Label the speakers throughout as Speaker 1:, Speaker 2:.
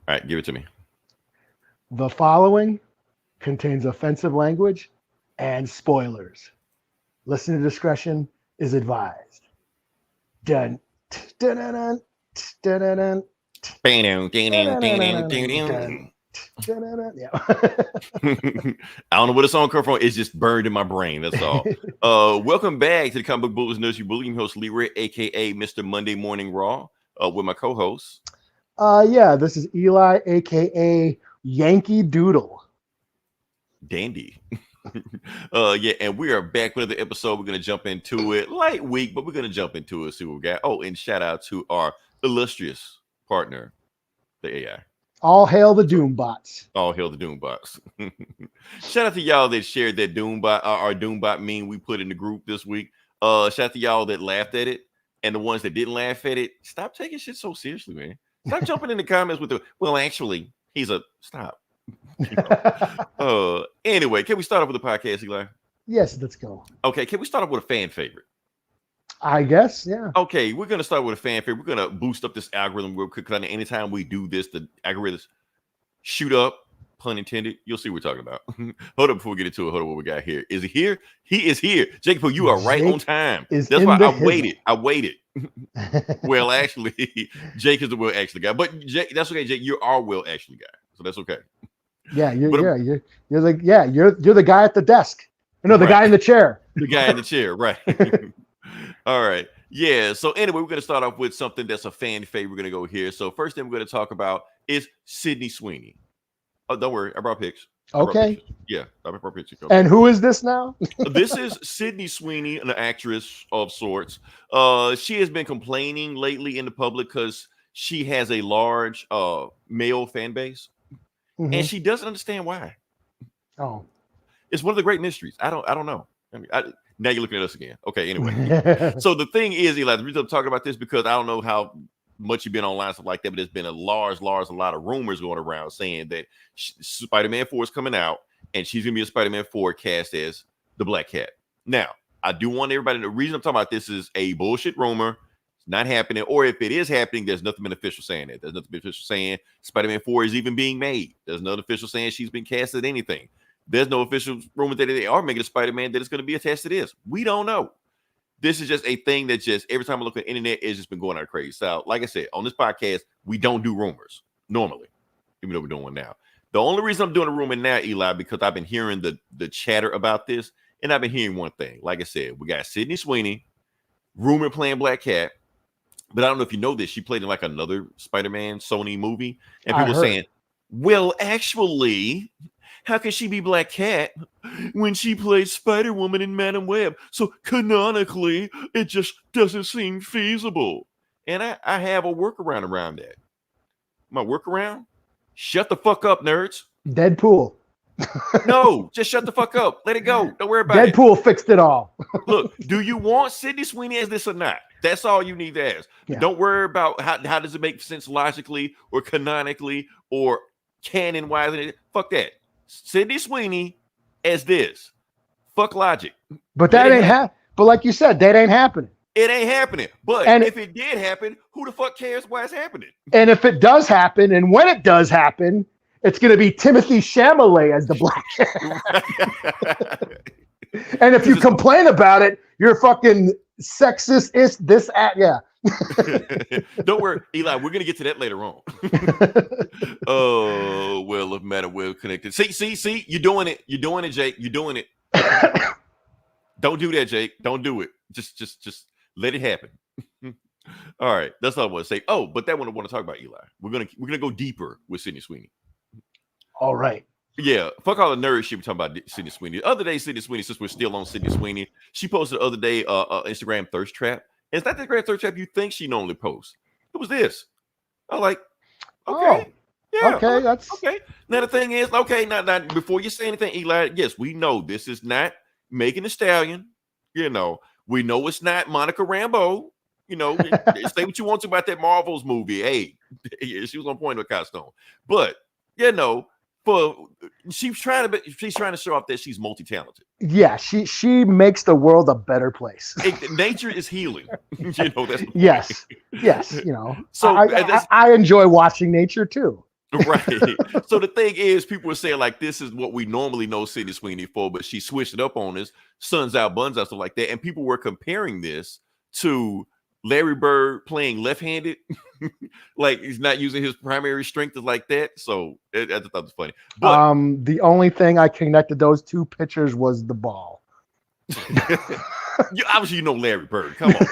Speaker 1: All right, give it to me.
Speaker 2: The following contains offensive language and spoilers. Listener discretion is advised. Dun, dun, dun, dun, dun, dun, dun, yeah.
Speaker 1: I don't know where the song come from. It's just burned in my brain. That's all. Welcome back to the Comic Book Bulletins Nursery Bulletin. Host Leroy, aka Mr. Monday Morning Raw, with my co-host.
Speaker 2: Yeah, this is Eli, aka Yankee Doodle.
Speaker 1: Dandy. Yeah, and we are back with another episode. We're gonna jump into it. Light week, but we're gonna jump into it. See what we got. Oh, and shout out to our illustrious partner, the AI.
Speaker 2: All hail the Doombots.
Speaker 1: All hail the Doombots. Shout out to y'all that shared that Doombot, our Doombot meme we put in the group this week. Shout out to y'all that laughed at it, and the ones that didn't laugh at it. Stop taking shit so seriously, man. Stop jumping in the comments with the well, actually, he's a stop. Anyway, can we start off with the podcast, Eli?
Speaker 2: Yes, let's go.
Speaker 1: Okay, can we start off with a fan favorite?
Speaker 2: I guess, yeah.
Speaker 1: Okay, we're gonna start with a fan favorite. We're gonna boost up this algorithm real quick because anytime we do this, the algorithms shoot up. Pun intended. You'll see what we're talking about. Hold up before we get into it. Hold up, what we got here. Is he here? He is here. Jacob, you are right on time. That's why I waited. I waited. Well, actually, Jake is the well actually guy, but Jake, that's okay. Jake, you're our well actually guy, so that's okay.
Speaker 2: Yeah, you're the guy at the desk. No, the
Speaker 1: right.
Speaker 2: guy in the chair.
Speaker 1: The guy in the chair, right? All right. Yeah. So anyway, we're going to start off with something that's a fan favorite. We're going to go here. So first thing we're going to talk about is Sydney Sweeney. Oh, don't worry. I brought pics.
Speaker 2: Okay.
Speaker 1: Yeah, I brought pictures.
Speaker 2: Okay. And who is this now?
Speaker 1: This is Sydney Sweeney, an actress of sorts. She has been complaining lately in the public because she has a large male fan base. Mm-hmm. And she doesn't understand why.
Speaker 2: Oh,
Speaker 1: it's one of the great mysteries. I don't know. I mean, now you're looking at us again. Okay, anyway. So the thing is, Eli, the reason I'm talking about this because I don't know how much you've been online, stuff like that, but there's been a lot of rumors going around saying that Spider-Man 4 is coming out and she's gonna be a Spider-Man 4 cast as the Black Cat. Now, I do want everybody. The reason I'm talking about this is a bullshit rumor. Not happening, or if it is happening, there's nothing been official saying it. There's nothing been official saying Spider-Man 4 is even being made. There's no official saying she's been cast as anything. There's no official rumor that they are making a Spider-Man that is going to be attached to this. We don't know. This is just a thing that just every time I look at the internet, it's just been going out crazy. So, like I said, on this podcast, we don't do rumors normally, even though we're doing one now. The only reason I'm doing a rumor now, Eli, because I've been hearing the chatter about this, and I've been hearing one thing. Like I said, we got Sydney Sweeney, rumor playing Black Cat. But I don't know if you know this. She played in like another Spider-Man Sony movie. And people are saying, well, actually, how can she be Black Cat when she played Spider-Woman in Madam Web? So canonically, it just doesn't seem feasible. And I have a workaround around that. My workaround? Shut the fuck up, nerds.
Speaker 2: Deadpool.
Speaker 1: No, just shut the fuck up. Let it go. Don't worry about it.
Speaker 2: Deadpool fixed it all.
Speaker 1: Look, do you want Sydney Sweeney as this or not? That's all you need to ask. Yeah. Don't worry about how does it make sense logically or canonically or canon-wise. Fuck that. Sydney Sweeney as this. Fuck logic.
Speaker 2: But that ain't happening. But like you said, that ain't happening.
Speaker 1: It ain't happening. But if it did happen, who the fuck cares why it's happening?
Speaker 2: And if it does happen, and when it does happen, it's going to be Timothy Chalamet as the Black Cat. And if you complain about it, you're fucking sexist. Is this at yeah?
Speaker 1: Don't worry, Eli. We're gonna get to that later on. Oh well, if matter well connected. See, you're doing it. You're doing it, Jake. You're doing it. Don't do that, Jake. Don't do it. Just let it happen. All right, that's all I want to say. Oh, but that one I want to talk about, Eli. We're gonna go deeper with Sydney Sweeney.
Speaker 2: All right.
Speaker 1: Yeah, fuck all the nerd shit we're talking about Sydney Sweeney. The other day, Sydney Sweeney, since we're still on Sydney Sweeney, she posted the other day Instagram thirst trap. And it's not the Instagram thirst trap you think she normally posts. It was this. I was like, okay. Yeah.
Speaker 2: Okay, that's
Speaker 1: okay. Now the thing is, okay, now before you say anything, Eli, yes, we know this is not Megan Thee Stallion. You know, we know it's not Monica Rambeau. You know, say what you want to about that Marvels movie. Hey, she was on point with costume. But you know, she's trying to show off that she's multi-talented.
Speaker 2: Yeah, she makes the world a better place.
Speaker 1: Nature is healing. You know, that's
Speaker 2: yes. You know, so I enjoy watching nature too.
Speaker 1: Right. So the thing is, people were saying like this is what we normally know Sydney Sweeney for, but she switched it up on us, suns out, buns out, stuff like that. And people were comparing this to Larry Bird playing left-handed, like he's not using his primary strength like that. So I just thought it was funny. But
Speaker 2: the only thing I connected those two pictures was the ball.
Speaker 1: Obviously, you know Larry Bird. Come on.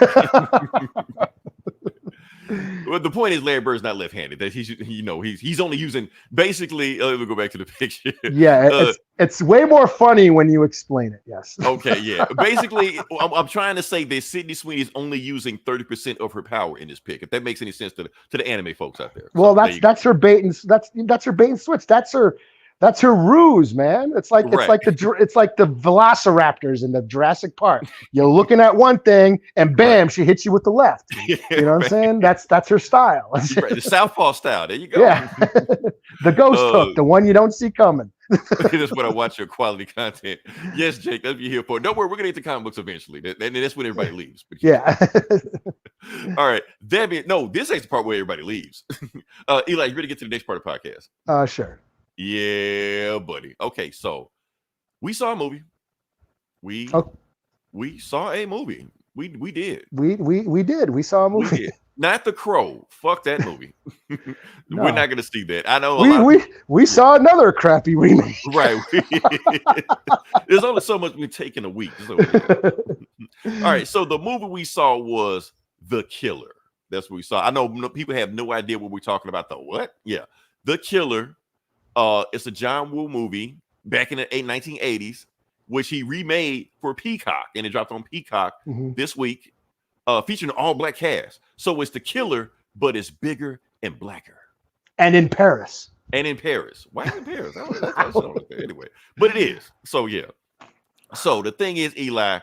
Speaker 1: Well, the point is Larry Bird's not left-handed. That he's only using basically. Let me go back to the picture.
Speaker 2: Yeah, it's way more funny when you explain it. Yes.
Speaker 1: Okay. Yeah. Basically, I'm trying to say that Sydney Sweeney is only using 30% of her power in this pick. If that makes any sense to the anime folks out there.
Speaker 2: Well, that's her bait and that's her bait and switch. That's her ruse, man. It's like the Velociraptors in the Jurassic Park. You're looking at one thing, and bam, she hits you with the left. You know what I'm saying? That's her style.
Speaker 1: Right. The Southpaw style. There you go.
Speaker 2: Yeah, the ghost hook, the one you don't see coming.
Speaker 1: That's what I watch your quality content. Yes, Jake, that's what you're here for. Don't worry, we're gonna get to comic books eventually. And that's when everybody leaves.
Speaker 2: Yeah.
Speaker 1: All right. This ain't the part where everybody leaves. Eli, you ready to get to the next part of the podcast?
Speaker 2: Sure.
Speaker 1: Yeah, buddy. Okay, so we saw a movie. We saw a movie. We did.
Speaker 2: We did. We saw a movie.
Speaker 1: Not The Crow. Fuck that movie.
Speaker 2: No.
Speaker 1: We're not gonna see that. I know.
Speaker 2: We saw another crappy remake.
Speaker 1: Right. There's only so much we take in a week. So, all right. So the movie we saw was The Killer. That's what we saw. I know people have no idea what we're talking about. The what? Yeah, The Killer. It's a John Woo movie back in the 1980s, which he remade for Peacock, and it dropped on Peacock this week, featuring an all-black cast. So it's The Killer, but it's bigger and blacker.
Speaker 2: And in Paris.
Speaker 1: Why in Paris? Anyway, but it is. So yeah. So the thing is, Eli,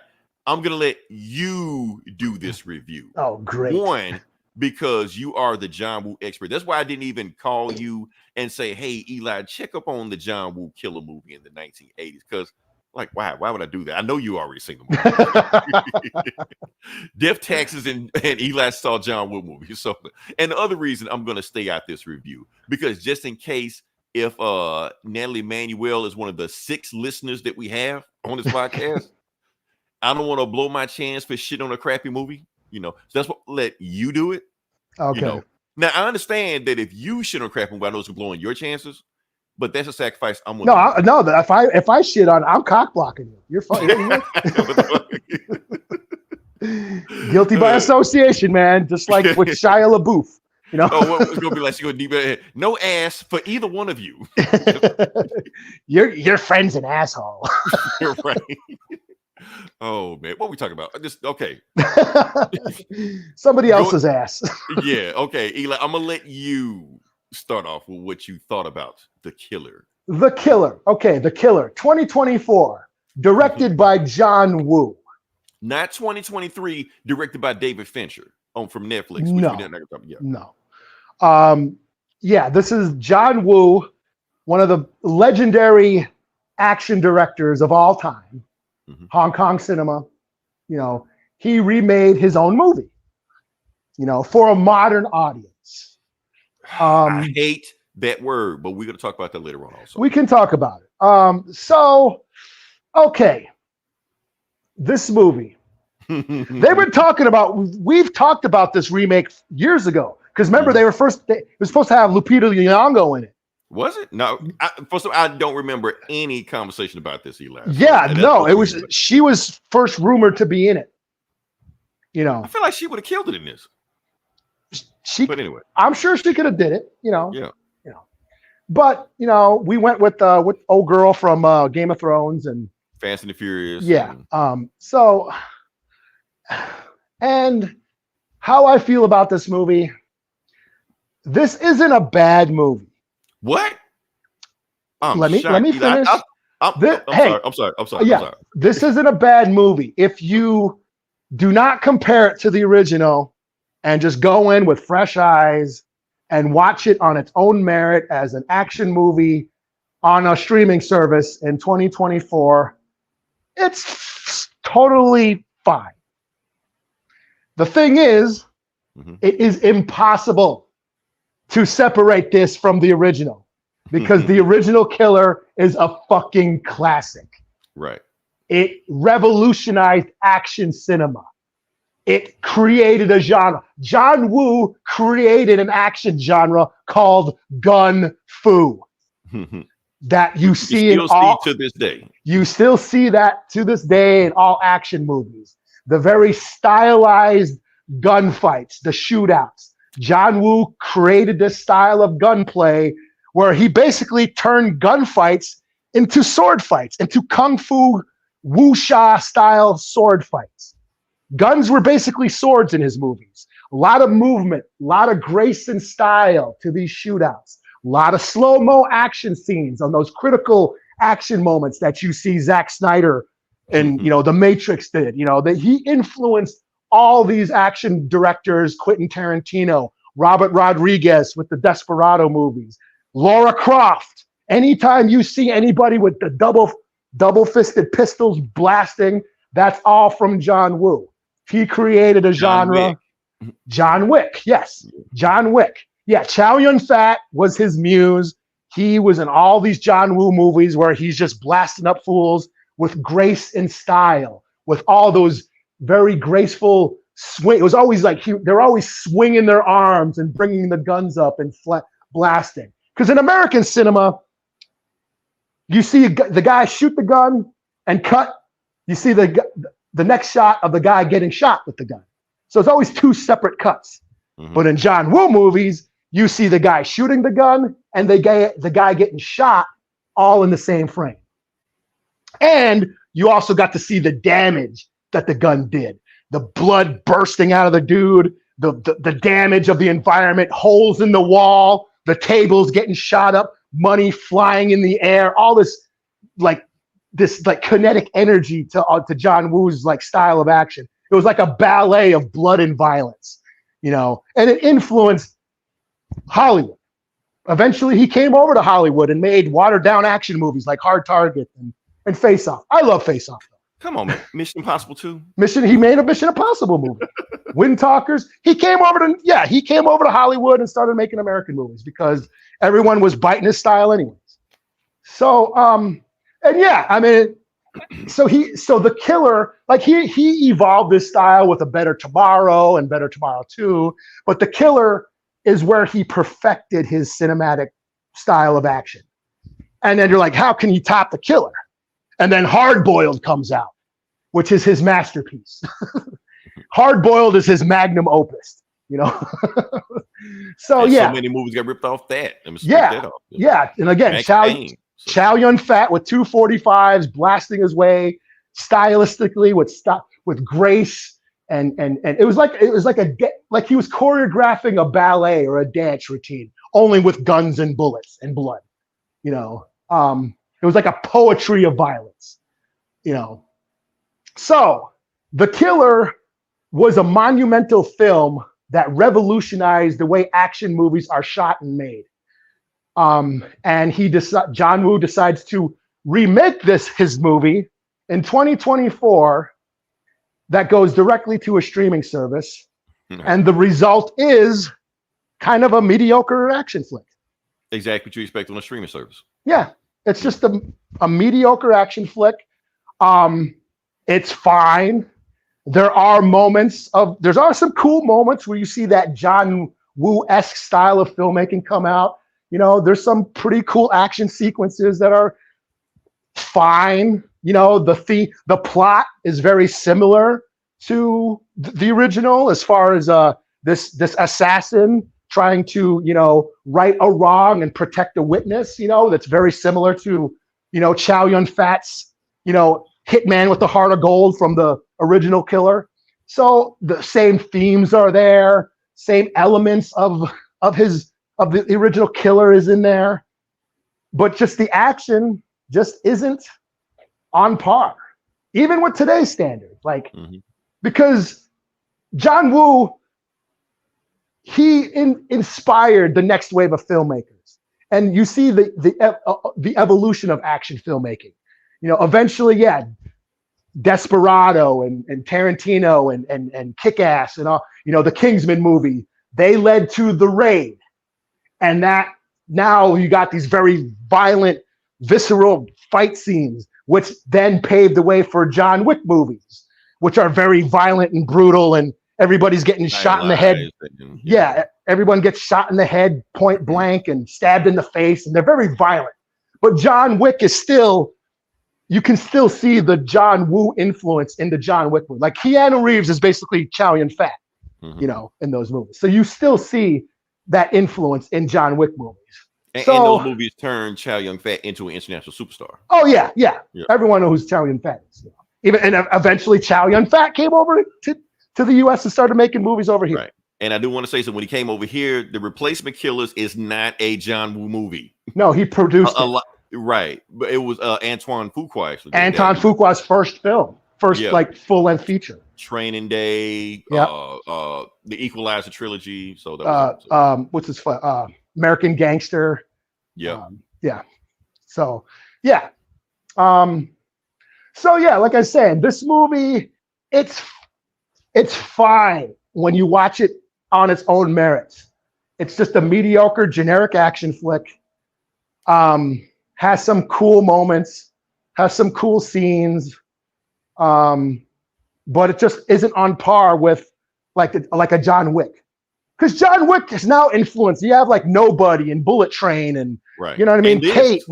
Speaker 1: I'm gonna let you do this review.
Speaker 2: Oh, great.
Speaker 1: One, because you are the John Woo expert. That's why I didn't even call you and say, hey, Eli, check up on the John Woo Killer movie in the 1980s. Because, like, why would I do that? I know you already seen the movie. Death Taxes and Eli saw John Woo movie. So, and the other reason I'm going to stay out this review, because just in case if Natalie Manuel is one of the 6 listeners that we have on this podcast, I don't want to blow my chance for shit on a crappy movie. So that's what I'll let you do it.
Speaker 2: Okay.
Speaker 1: Now I understand that if you shit on crap, I know it's blowing your chances, but that's a sacrifice I'm
Speaker 2: willing to make. If I shit on, I'm cock blocking you. You're fine. Guilty by association, man. Just like with Shia LaBeouf.
Speaker 1: It's gonna be like she go deep in. No ass for either one of you.
Speaker 2: Your friend's an asshole.
Speaker 1: You're right. Oh man, what are we talking about? Okay.
Speaker 2: Somebody else's ass.
Speaker 1: Yeah, okay. Eli, I'm gonna let you start off with what you thought about The Killer.
Speaker 2: The Killer. Okay, The Killer, 2024, directed by John Woo.
Speaker 1: Not 2023, directed by David Fincher from Netflix.
Speaker 2: No. This is John Woo, one of the legendary action directors of all time. Hong Kong cinema, he remade his own movie, for a modern audience.
Speaker 1: I hate that word, but we're going to talk about that later on also.
Speaker 2: We can talk about it. Okay. This movie, we've talked about this remake years ago. Because remember, it was supposed to have Lupita Nyong'o in it.
Speaker 1: Was it? No. First of all, I don't remember any conversation about this, Eli.
Speaker 2: She was first rumored to be in it.
Speaker 1: I feel like she would have killed it in this. But anyway,
Speaker 2: I'm sure she could have did it.
Speaker 1: Yeah.
Speaker 2: But we went with old girl from Game of Thrones and
Speaker 1: Fast and the Furious.
Speaker 2: Yeah. And how I feel about this movie. This isn't a bad movie.
Speaker 1: What?
Speaker 2: Let me finish.
Speaker 1: I'm sorry.
Speaker 2: Yeah, this isn't a bad movie. If you do not compare it to the original and just go in with fresh eyes and watch it on its own merit as an action movie on a streaming service in 2024, it's totally fine. The thing is, it is impossible to separate this from the original, because the original Killer is a fucking classic.
Speaker 1: Right.
Speaker 2: It revolutionized action cinema. It created a genre. John Woo created an action genre called gun fu that you see in all
Speaker 1: to this day.
Speaker 2: You still see that to this day in all action movies. The very stylized gunfights, the shootouts. John Woo created this style of gunplay where he basically turned gunfights into sword fights, into kung fu wuxia style sword fights. Guns were basically swords in his movies. A lot of movement, a lot of grace and style to these shootouts. A lot of slow-mo action scenes on those critical action moments that you see Zack Snyder and The Matrix did. That he influenced all these action directors, Quentin Tarantino, Robert Rodriguez with the Desperado movies, Lara Croft. Anytime you see anybody with the double-fisted pistols blasting, that's all from John Woo. He created a genre. John Wick, yes. John Wick. Yeah, Chow Yun-Fat was his muse. He was in all these John Woo movies where he's just blasting up fools with grace and style, with all those very graceful swing. It was always like they're always swinging their arms and bringing the guns up and blasting. Because in American cinema, you see the guy shoot the gun and cut. You see the next shot of the guy getting shot with the gun. So it's always two separate cuts. But in John Woo movies, you see the guy shooting the gun and the guy getting shot all in the same frame. And you also got to see the damage that the gun did. The blood bursting out of the dude, the damage of the environment, holes in the wall, the tables getting shot up, money flying in the air, all this kinetic energy to John Woo's style of action. It was like a ballet of blood and violence, and it influenced Hollywood. Eventually, he came over to Hollywood and made watered-down action movies like Hard Target and Face Off. I love Face Off.
Speaker 1: Come on, man. Mission Impossible 2.
Speaker 2: He made a Mission Impossible movie. Wind Talkers. He came over to Hollywood and started making American movies because everyone was biting his style anyways. So, so the Killer, he evolved this style with a Better Tomorrow and Better Tomorrow 2, but the Killer is where he perfected his cinematic style of action. And then you're like, how can he top the Killer? And then Hard Boiled comes out, which is his masterpiece. Hard Boiled is his magnum opus, So
Speaker 1: and
Speaker 2: yeah,
Speaker 1: so many movies got ripped off that.
Speaker 2: Yeah. And again, Chow Yun-Fat with 245s blasting his way stylistically with grace, and it was like he was choreographing a ballet or a dance routine, only with guns and bullets and blood. It was like a poetry of violence. So The Killer was a monumental film that revolutionized the way action movies are shot and made. And John Woo decides to remake his movie in 2024 that goes directly to a streaming service. And the result is kind of a mediocre action flick.
Speaker 1: Exactly what you expect on a streaming service.
Speaker 2: Yeah, it's just a mediocre action flick. It's fine. There are some cool moments where you see that John Woo-esque style of filmmaking come out. There's some pretty cool action sequences that are fine. The plot is very similar to the original as far as this assassin trying to, right a wrong and protect a witness, that's very similar to, Chow Yun-Fat's, hitman with the heart of gold from the original Killer. So the same themes are there, same elements of the original Killer is in there, but just the action just isn't on par, even with today's standards. Because John Woo, he inspired the next wave of filmmakers, and you see the evolution of action filmmaking. Eventually, Desperado and Tarantino and Kick-Ass and all, the Kingsman movie, they led to The Raid. And that now you got these very violent, visceral fight scenes, which then paved the way for John Wick movies, which are very violent and brutal, and everybody's getting shot in the head. Yeah, everyone gets shot in the head point blank and stabbed in the face, and they're very violent. But John Wick is still, you can still see the John Woo influence in the John Wick movie. Like Keanu Reeves is basically Chow Yun-fat, you know, in those movies. So you still see that influence in John Wick movies.
Speaker 1: And those movies turn Chow Yun-fat into an international superstar.
Speaker 2: Oh yeah. Everyone knows who Chow Yun-fat is. You know? Even and eventually Chow Yun-fat came over to the U.S. and started making movies over here.
Speaker 1: Right. And I do want to say, so when he came over here, The Replacement Killers is not a John Woo movie.
Speaker 2: No, he produced
Speaker 1: a lot. Right. But it was Antoine Fuqua actually.
Speaker 2: Antoine Fuqua's first film. Like full-length feature.
Speaker 1: Training Day, the Equalizer trilogy. So that was
Speaker 2: what's his American Gangster.
Speaker 1: Yeah.
Speaker 2: So like I said, this movie, it's fine when you watch it on its own merits. It's just a mediocre, generic action flick. Has some cool moments, has some cool scenes. But it just isn't on par with like a John Wick. Because John Wick is now influenced. You have like Nobody and Bullet Train and you know what I mean? Kate.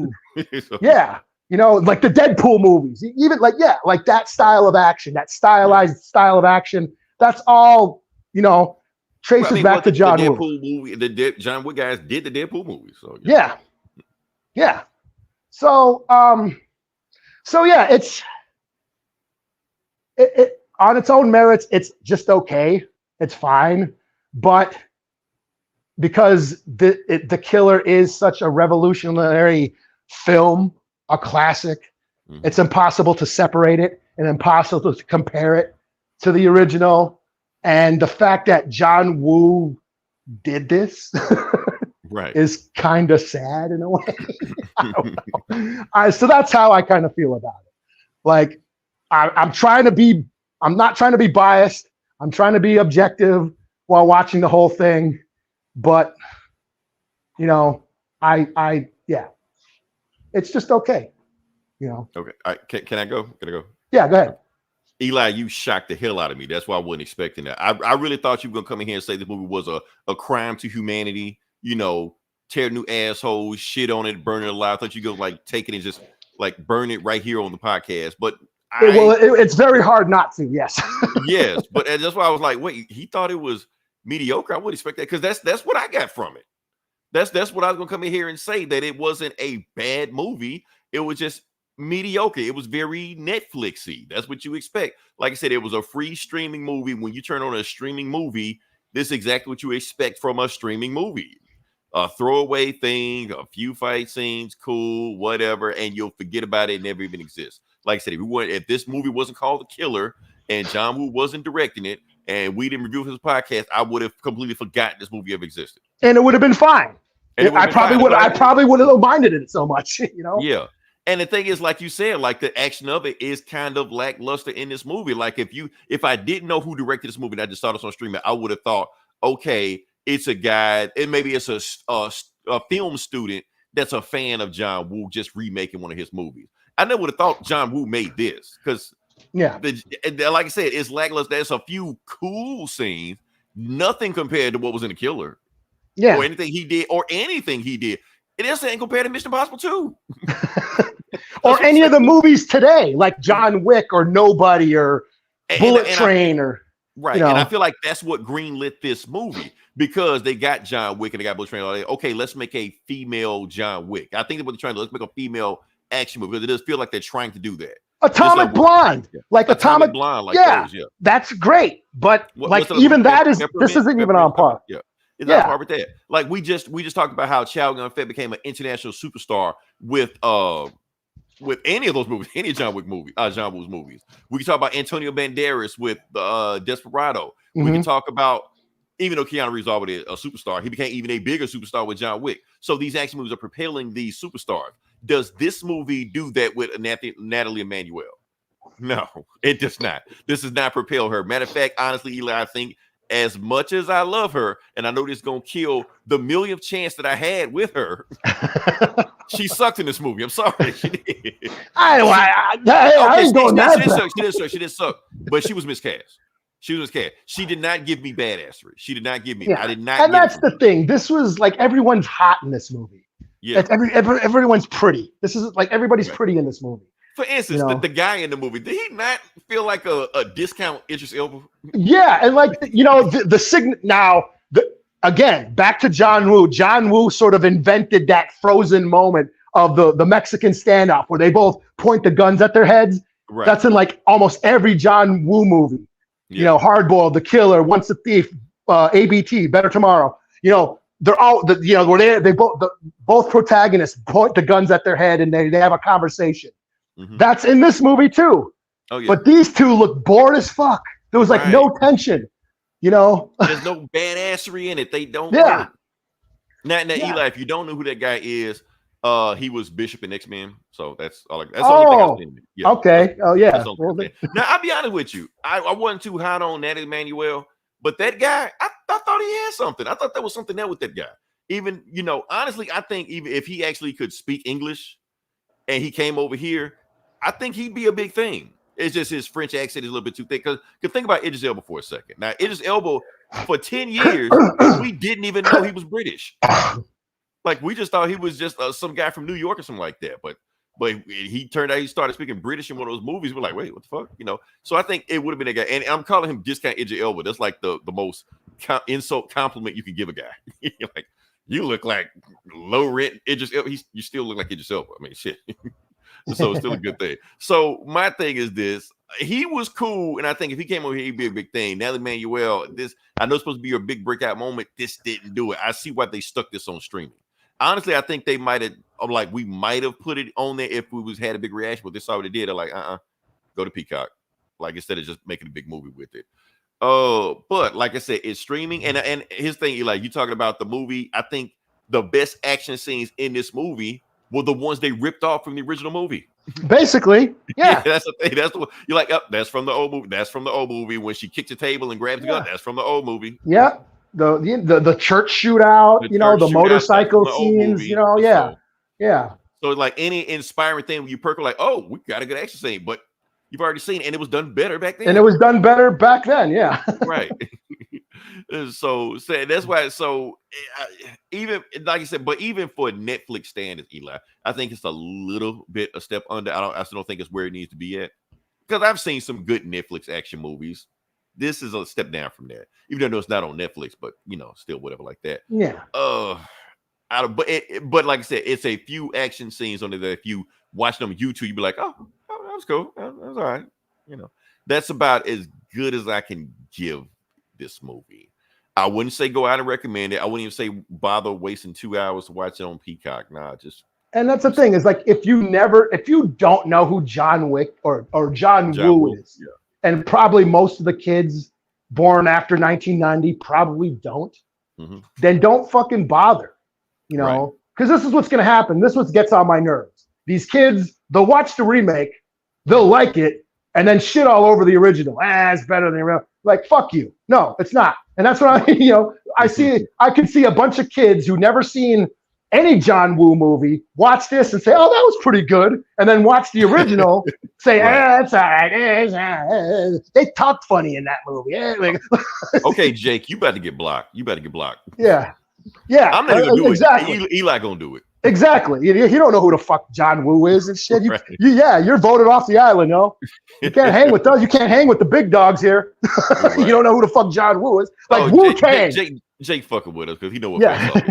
Speaker 2: You know, like the Deadpool movies. Even like that style of action, that stylized style of action. That's all, you know, traces back to John Wick.
Speaker 1: The John Wick guys did the Deadpool movies. So
Speaker 2: yeah. So it's it on its own merits, it's just okay. It's fine. But because the Killer is such a revolutionary film, a classic, it's impossible to separate it and impossible to compare it to the original. And the fact that John Woo did this is kind of sad in a way. I don't know. So that's how I kind of feel about it. Like, I'm not trying to be biased. I'm trying to be objective while watching the whole thing. But, you know, it's just okay. You know. Okay.
Speaker 1: Can I go? Can I go?
Speaker 2: Yeah, go ahead.
Speaker 1: Eli, you shocked the hell out of me. That's why I wasn't expecting that. I really thought you were going to come in here and say this movie was a crime to humanity, you know, tear new assholes, shit on it, burn it alive. I thought you go like take it and just like burn it right here on the podcast. But
Speaker 2: it's very hard not to, yes.
Speaker 1: Yes, but that's why I was like, wait, he thought it was mediocre. I wouldn't expect that because that's what I got from it. That's what I was going to come in here and say, that it wasn't a bad movie. It was just mediocre. It was very Netflixy. That's what you expect. Like I said, it was a free streaming movie. When you turn on a streaming movie, this is exactly what you expect from a streaming movie. A throwaway thing, a few fight scenes, cool, whatever, and you'll forget about it. It never even exists. Like I said, if this movie wasn't called The Killer and John Woo wasn't directing it and we didn't review his podcast, I would have completely forgotten this movie ever existed.
Speaker 2: And it would have been fine. I probably would have minded it so much, you know?
Speaker 1: Yeah. And the thing is, like you said, like the action of it is kind of lackluster in this movie. Like if I didn't know who directed this movie and I just saw this on streaming, I would have thought, okay, it's a guy, and maybe it's a film student that's a fan of John Woo just remaking one of his movies. I never would have thought John Woo made this because, like I said, it's lackluster. There's a few cool scenes, nothing compared to what was in The Killer, or anything he did. It isn't compared to Mission Impossible 2.
Speaker 2: Or any of the movies today, like John Wick or Nobody or Bullet Train or
Speaker 1: right. You know. And I feel like that's what greenlit this movie because they got John Wick and they got Bullet Train. Okay, let's make a female John Wick. I think what they're trying to do, let's make a female action movie because it does feel like they're trying to do that.
Speaker 2: Atomic Blonde, like Atomic Blonde, like those, that's great. But like even that is this isn't even on par.
Speaker 1: Yeah. It's not part with that. Like we just talked about how Chow Yun-fat became an international superstar with any of those movies, any of John Woo's movies. We can talk about Antonio Banderas with Desperado. We can talk about, even though Keanu Reeves is already a superstar, he became even a bigger superstar with John Wick. So these action movies are propelling these superstars. Does this movie do that with Natalie Emmanuel? No, it does not. This does not propel her. Matter of fact, honestly, Eli, I think as much as I love her, and I know this is gonna kill the millionth chance that I had with her, she sucked in this movie. I'm sorry, she did.
Speaker 2: I ain't going that bad.
Speaker 1: She didn't suck, but she was miscast. She did not give me badassery. She did not give me. I did not.
Speaker 2: And that's the thing. This was like everyone's hot in this movie. Yeah, everyone's pretty. This is like everybody's pretty in this movie.
Speaker 1: For instance, the guy in the movie, did he not feel like a discount Idris Elba?
Speaker 2: Yeah, and like again, back to John Woo. John Woo sort of invented that frozen moment of the Mexican standoff where they both point the guns at their heads. Right. That's in like almost every John Woo movie. Yeah. Hardboiled, The Killer, Once a Thief, ABT, Better Tomorrow. They're all where they both protagonists point the guns at their head and they have a conversation. Mm-hmm. That's in this movie too. Oh, yeah. But these two look bored as fuck. There was like no tension. There's no
Speaker 1: badassery in it. They don't. Yeah. Now, Eli, if you don't know who that guy is, he was Bishop in X-Men. So that's all. That's the only thing I've seen. Yeah.
Speaker 2: Okay. Oh yeah.
Speaker 1: Now I'll be honest with you. I wasn't too hot on Natty Emmanuel, but that guy, I thought he had something. I thought there was something there with that guy. Even honestly, I think even if he actually could speak English and he came over here, I think he'd be a big thing. It's just his French accent is a little bit too thick. Because think about Idris Elba for a second. Now, Idris Elba, for 10 years, we didn't even know he was British. Like, we just thought he was just some guy from New York or something like that. But he turned out he started speaking British in one of those movies. We're like, wait, what the fuck? So I think it would have been a guy. And I'm calling him discount Idris Elba. That's like the most insult compliment you can give a guy. Like, you look like low rent Idris Elba. You still look like Idris Elba. I mean, shit. So it's still a good thing. So my thing is this: he was cool, and I think if he came over here, he'd be a big thing. Natty Emmanuel, I know it's supposed to be your big breakout moment. This didn't do it. I see why they stuck this on streaming. Honestly, I think they might have, we might have put it on there if we had a big reaction, but they saw what they did. They're like, go to Peacock, like instead of just making a big movie with it. But like I said, it's streaming, and his thing, Eli, you talking about the movie? I think the best action scenes in this movie were the ones they ripped off from the original movie.
Speaker 2: Basically, yeah.
Speaker 1: That's the thing. That's the one. You're like, that's from the old movie. That's from the old movie when she kicked the table and grabbed the gun. That's from the old movie.
Speaker 2: Yeah. The church shootout, the motorcycle scenes, yeah.
Speaker 1: So like any inspiring thing when you perk like, oh, we got a good action scene, but you've already seen it, and it was done better back then. Yeah. Right. So that's why. So even like I said, but even for Netflix standards, Eli, I think it's a little bit a step under. I still don't think it's where it needs to be at, because I've seen some good Netflix action movies. This is a step down from that, even though it's not on Netflix, but still whatever like that.
Speaker 2: Yeah.
Speaker 1: But like I said, it's a few action scenes on there that if you watch them on YouTube, you'd be like, oh, that was cool. That was all right. That's about as good as I can give this movie. I wouldn't say go out and recommend it. I wouldn't even say bother wasting 2 hours to watch it on Peacock. Nah, just.
Speaker 2: And that's the thing is like if you don't know who John Wick or John Woo is, yeah. And probably most of the kids born after 1990 probably don't, then don't fucking bother, because this is what's going to happen. This is what gets on my nerves. These kids, they'll watch the remake, they'll like it, and then shit all over the original. It's better than the original. Like, fuck you. No, it's not. And that's what I can see a bunch of kids who never seen any John Woo movie watch this and say, oh, that was pretty good. And then watch the original, say, that's all right. They talked funny in that movie.
Speaker 1: Okay, Jake, you better to get blocked.
Speaker 2: Yeah. Yeah.
Speaker 1: I'm not going to do it. Eli going to do it.
Speaker 2: Exactly. You don't know who the fuck John Woo is and shit. You're voted off the island, no? You can't hang with those. You can't hang with the big dogs here. You don't know who the fuck John Woo is. Like Wu-Tang.
Speaker 1: Jake fucking with us because he know what he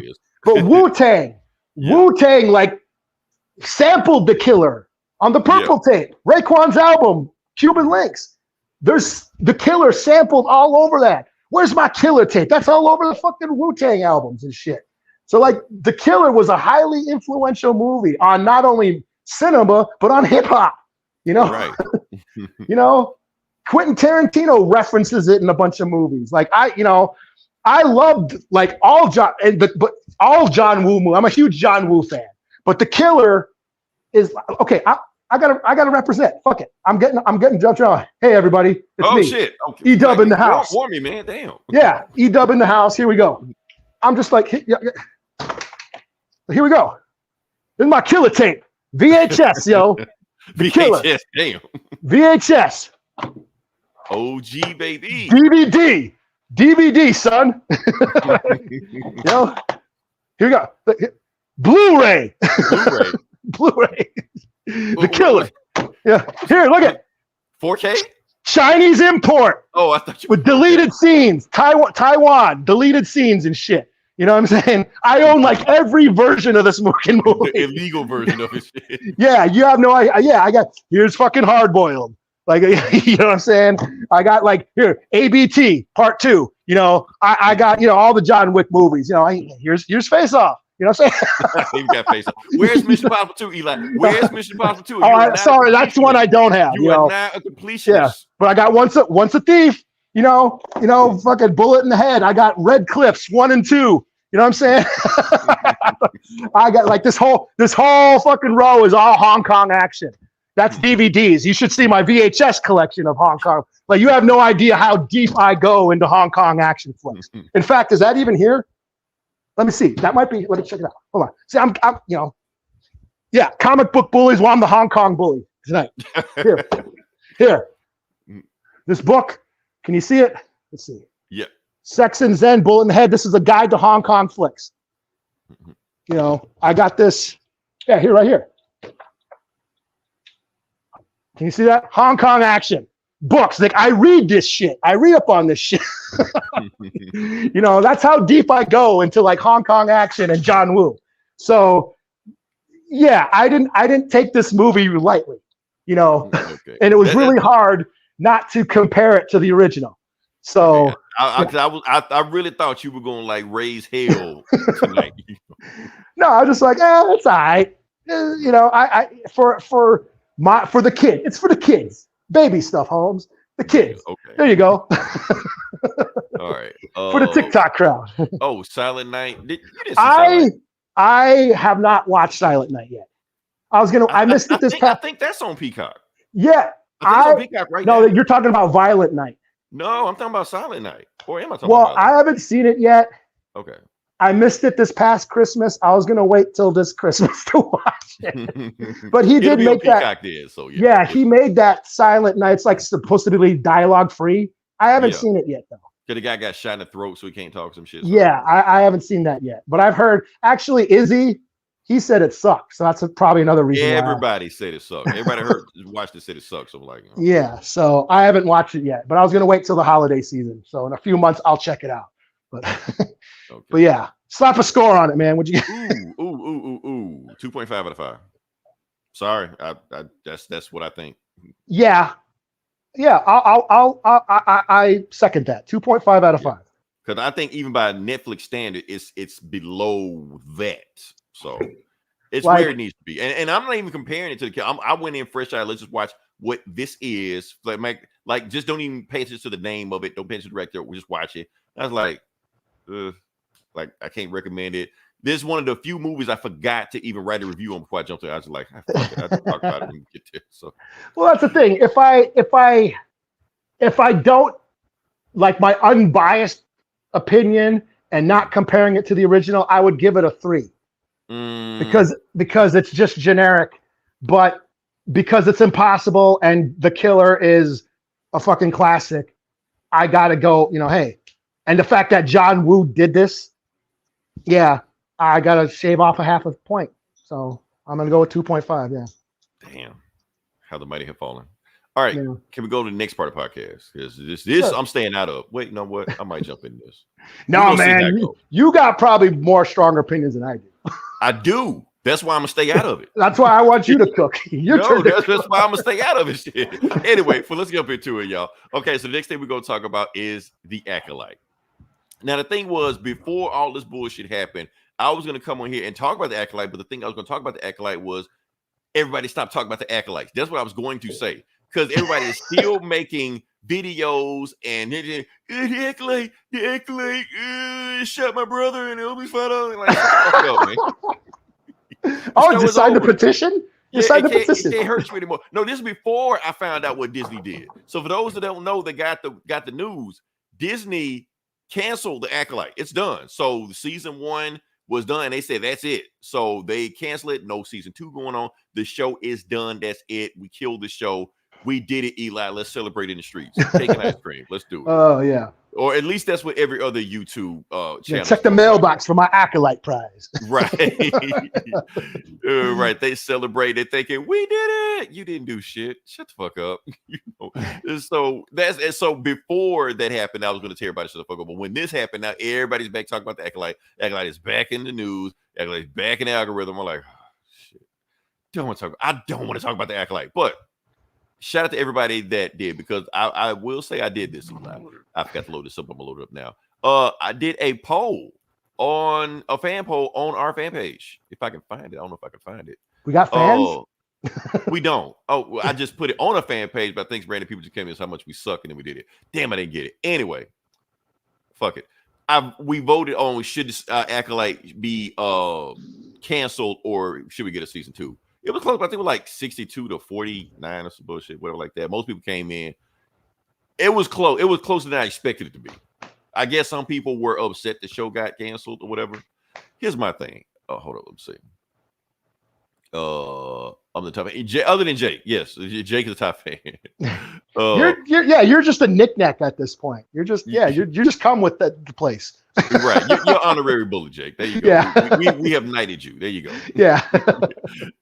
Speaker 1: is.
Speaker 2: But Wu-Tang, like sampled The Killer on the Purple Tape, Raekwon's album, Cuban Links. There's The Killer sampled all over that. Where's my Killer tape? That's all over the fucking Wu-Tang albums and shit. So like The Killer was a highly influential movie on not only cinema, but on hip hop, Right. Quentin Tarantino references it in a bunch of movies. Like I loved like all John Woo movies. I'm a huge John Woo fan, but The Killer is okay. I gotta represent. Fuck it. I'm getting jumped on. Hey everybody, it's me.
Speaker 1: Shit. Okay.
Speaker 2: E-Dub in the house.
Speaker 1: Warn me, man. Damn.
Speaker 2: Yeah, E-Dub in the house. Here we go. I'm just like, here we go. This is my killer tape. VHS, yo. The killer.
Speaker 1: VHS, damn.
Speaker 2: VHS.
Speaker 1: OG, baby.
Speaker 2: DVD, son. Yo, here we go. Blu-ray. Blu-ray. The killer. Yeah. Here, look at
Speaker 1: 4K?
Speaker 2: Chinese import.
Speaker 1: Oh, I thought you
Speaker 2: with deleted scenes. Taiwan, deleted scenes and shit. You know what I'm saying? I own like every version of this fucking movie.
Speaker 1: The illegal version of it. Shit.
Speaker 2: Yeah, you have no idea. Yeah, I got here's fucking Hard Boiled. Like, you know what I'm saying? I got like here ABT Part 2. You know, I got all the John Wick movies. You know, here's Face Off. You know what I'm saying?
Speaker 1: You got Face Off. Where's Mission Impossible 2, Eli? Where's Mission Impossible 2?
Speaker 2: Oh, sorry, that's one I don't have.
Speaker 1: You are not a completionist. Yeah,
Speaker 2: but I got once a thief. You know, fucking Bullet in the Head. I got Red Cliffs 1 and 2. You know what I'm saying? I got like this whole fucking row is all Hong Kong action. That's DVDs. You should see my VHS collection of Hong Kong. Like, you have no idea how deep I go into Hong Kong action flicks. In fact, is that even here? Let me see. That might be. Let me check it out. Hold on. See, I'm yeah, comic book bullies. Well, I'm the Hong Kong bully tonight. Here. This book. Can you see it? Let's see.
Speaker 1: Yeah.
Speaker 2: Sex and Zen, Bullet in the Head. This is a guide to Hong Kong flicks. You know, I got this. Yeah, here, right here. Can you see that? Hong Kong action books. Like, I read this shit. I read up on this shit. You know, that's how deep I go into like Hong Kong action and John Woo. So, yeah, I didn't take this movie lightly. You know, okay. And it was really hard not to compare it to the original. So,
Speaker 1: I really thought you were gonna like raise hell tonight.
Speaker 2: No, I was just like, it's all right. You know, for the kid. It's for the kids. Baby stuff, Holmes. The kids. Okay. There you go.
Speaker 1: All right.
Speaker 2: For the TikTok crowd.
Speaker 1: Oh, Silent Night. You didn't see Silent Night.
Speaker 2: I have not watched Silent Night yet. I missed it this past.
Speaker 1: I think that's on Peacock.
Speaker 2: Yeah.
Speaker 1: I think it's on Peacock right now.
Speaker 2: No, you're talking about Violent Night.
Speaker 1: No, I'm talking about Silent Night. Or am I talking
Speaker 2: about I haven't seen it yet.
Speaker 1: Okay.
Speaker 2: I missed it this past Christmas. I was gonna wait till this Christmas to watch it. But he did make that.
Speaker 1: Did, so
Speaker 2: yeah, he made that Silent Night. It's like supposed to be dialogue free. I haven't seen it yet though.
Speaker 1: The guy got shot in the throat, so he can't talk some shit. So.
Speaker 2: Yeah, I haven't seen that yet. But I've heard actually Izzy, he said it sucks. So that's probably another reason.
Speaker 1: Everybody said it sucks. Everybody watched it said it sucks. So I'm like,
Speaker 2: yeah. So I haven't watched it yet, but I was gonna wait till the holiday season. So in a few months I'll check it out. But okay. But yeah, slap a score on it, man. Would you?
Speaker 1: Ooh. 2.5 out of 5. Sorry, that's what I think.
Speaker 2: Yeah. I second that. 2.5 out of 5.
Speaker 1: Because I think even by Netflix standard, it's below that. So it's like, where it needs to be. And I'm not even comparing it to the. I went in fresh eye. Let's just watch what this is. Like just don't even pay attention to the name of it. Don't pay attention to the director. We'll just watch it. I was like I can't recommend it. This is one of the few movies I forgot to even write a review on before I jumped in. I was like, I just talk about it when we get there. So,
Speaker 2: well, that's the thing. If I don't like my unbiased opinion and not comparing it to the original, I would give it a 3 because it's just generic, but because it's impossible and the killer is a fucking classic, I gotta go. You know, hey, and the fact that John Woo did this, yeah. I gotta shave off a half a point, so I'm gonna go with 2.5. Yeah.
Speaker 1: Damn, how the mighty have fallen. All right, Can we go to the next part of the podcast? This sure. I'm staying out of. Wait, you know what? I might jump in this.
Speaker 2: No, man, you got probably more stronger opinions than I do.
Speaker 1: I do. That's why I'm gonna stay out of it.
Speaker 2: That's why I want you to cook.
Speaker 1: That's why I'm gonna stay out of it. Shit. Anyway, let's jump into it, y'all. Okay, so the next thing we're gonna talk about is the Acolyte. Now, the thing was, before all this bullshit happened, I was going to come on here and talk about the Acolyte, but the thing I was going to talk about the Acolyte was everybody stop talking about the Acolytes. That's what I was going to say, because everybody is still making videos and the Acolyte shot my brother and it'll be fun. Like, fuck up, man.
Speaker 2: Oh, did you sign the petition? Decide to put this
Speaker 1: it
Speaker 2: in.
Speaker 1: can't hurt you anymore. No, this is before I found out what Disney did. So for those that don't know, that got the news, Disney canceled the Acolyte. It's done. So season 1 was done. They said that's it. So they canceled it. No season 2 going on. The show is done. That's it. We killed the show. We did it, Eli. Let's celebrate in the streets. Take an ice cream. Let's do it.
Speaker 2: Oh yeah.
Speaker 1: Or at least that's what every other YouTube channel.
Speaker 2: Check the mailbox for my Acolyte prize.
Speaker 1: Right. Right. They celebrated thinking, we did it. You didn't do shit. Shut the fuck up. So before that happened, I was going to tear everybody shut the fuck up. But when this happened, now everybody's back talking about the Acolyte. Acolyte is back in the news. Acolyte is back in the algorithm. I'm like, oh, shit. I don't want to talk about the Acolyte. But shout out to everybody that did, because I will say I did this. I forgot to load this up. I'm gonna load it up now. I did a fan poll on our fan page. If I can find it, I don't know if I can find it.
Speaker 2: We got fans?
Speaker 1: We don't. Oh, I just put it on a fan page, but I think random people just came in how much we suck, and then we did it. Damn, I didn't get it. Anyway, fuck it. We voted on should Acolyte be canceled or should we get a season 2? It was close, but I think it was like 62 to 49 or some bullshit, whatever like that. Most people came in. It was close. It was closer than I expected it to be. I guess some people were upset the show got canceled or whatever. Here's my thing. Oh, hold on. Let me see. I'm the top fan. Other than Jake, yes, Jake is the top fan.
Speaker 2: You're just a knickknack at this point. You're just you just come with the place.
Speaker 1: Right, you're honorary bully, Jake. There you go.
Speaker 2: Yeah.
Speaker 1: we have knighted you. There you go.
Speaker 2: Yeah.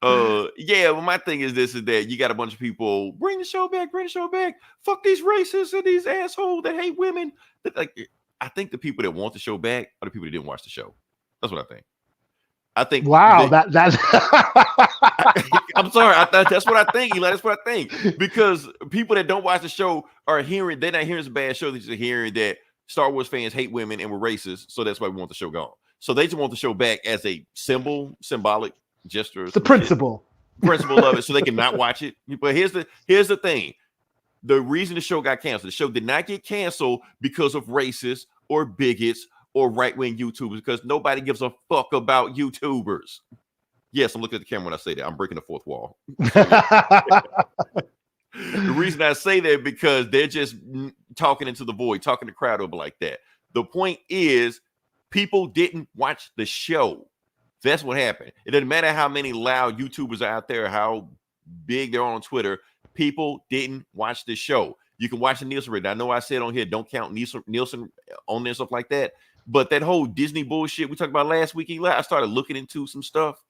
Speaker 1: Well, my thing is that you got a bunch of people bring the show back. Fuck these racists and these assholes that hate women. I think the people that want the show back are the people that didn't watch the show. That's what I think.
Speaker 2: Wow, that's
Speaker 1: I'm sorry. That's what I think, Eli. That's what I think. Because people that don't watch the show they're not hearing it's a bad show. They're just hearing that Star Wars fans hate women and we're racist. So that's why we want the show gone. So they just want the show back as a symbolic gesture.
Speaker 2: The principle
Speaker 1: of it, so they can not watch it. But here's the thing. The reason the show got canceled, the show did not get canceled because of racists or bigots or right-wing YouTubers, because nobody gives a fuck about YouTubers. Yes, I'm looking at the camera when I say that. I'm breaking the fourth wall. The reason I say that because they're just talking into the void, talking to crowd over like that. The point is, people didn't watch the show. That's what happened. It doesn't matter how many loud YouTubers are out there, how big they're on Twitter. People didn't watch the show. You can watch the Nielsen rating. I know I said on here, don't count Nielsen on there and stuff like that. But that whole Disney bullshit we talked about last week, Eli, I started looking into some stuff,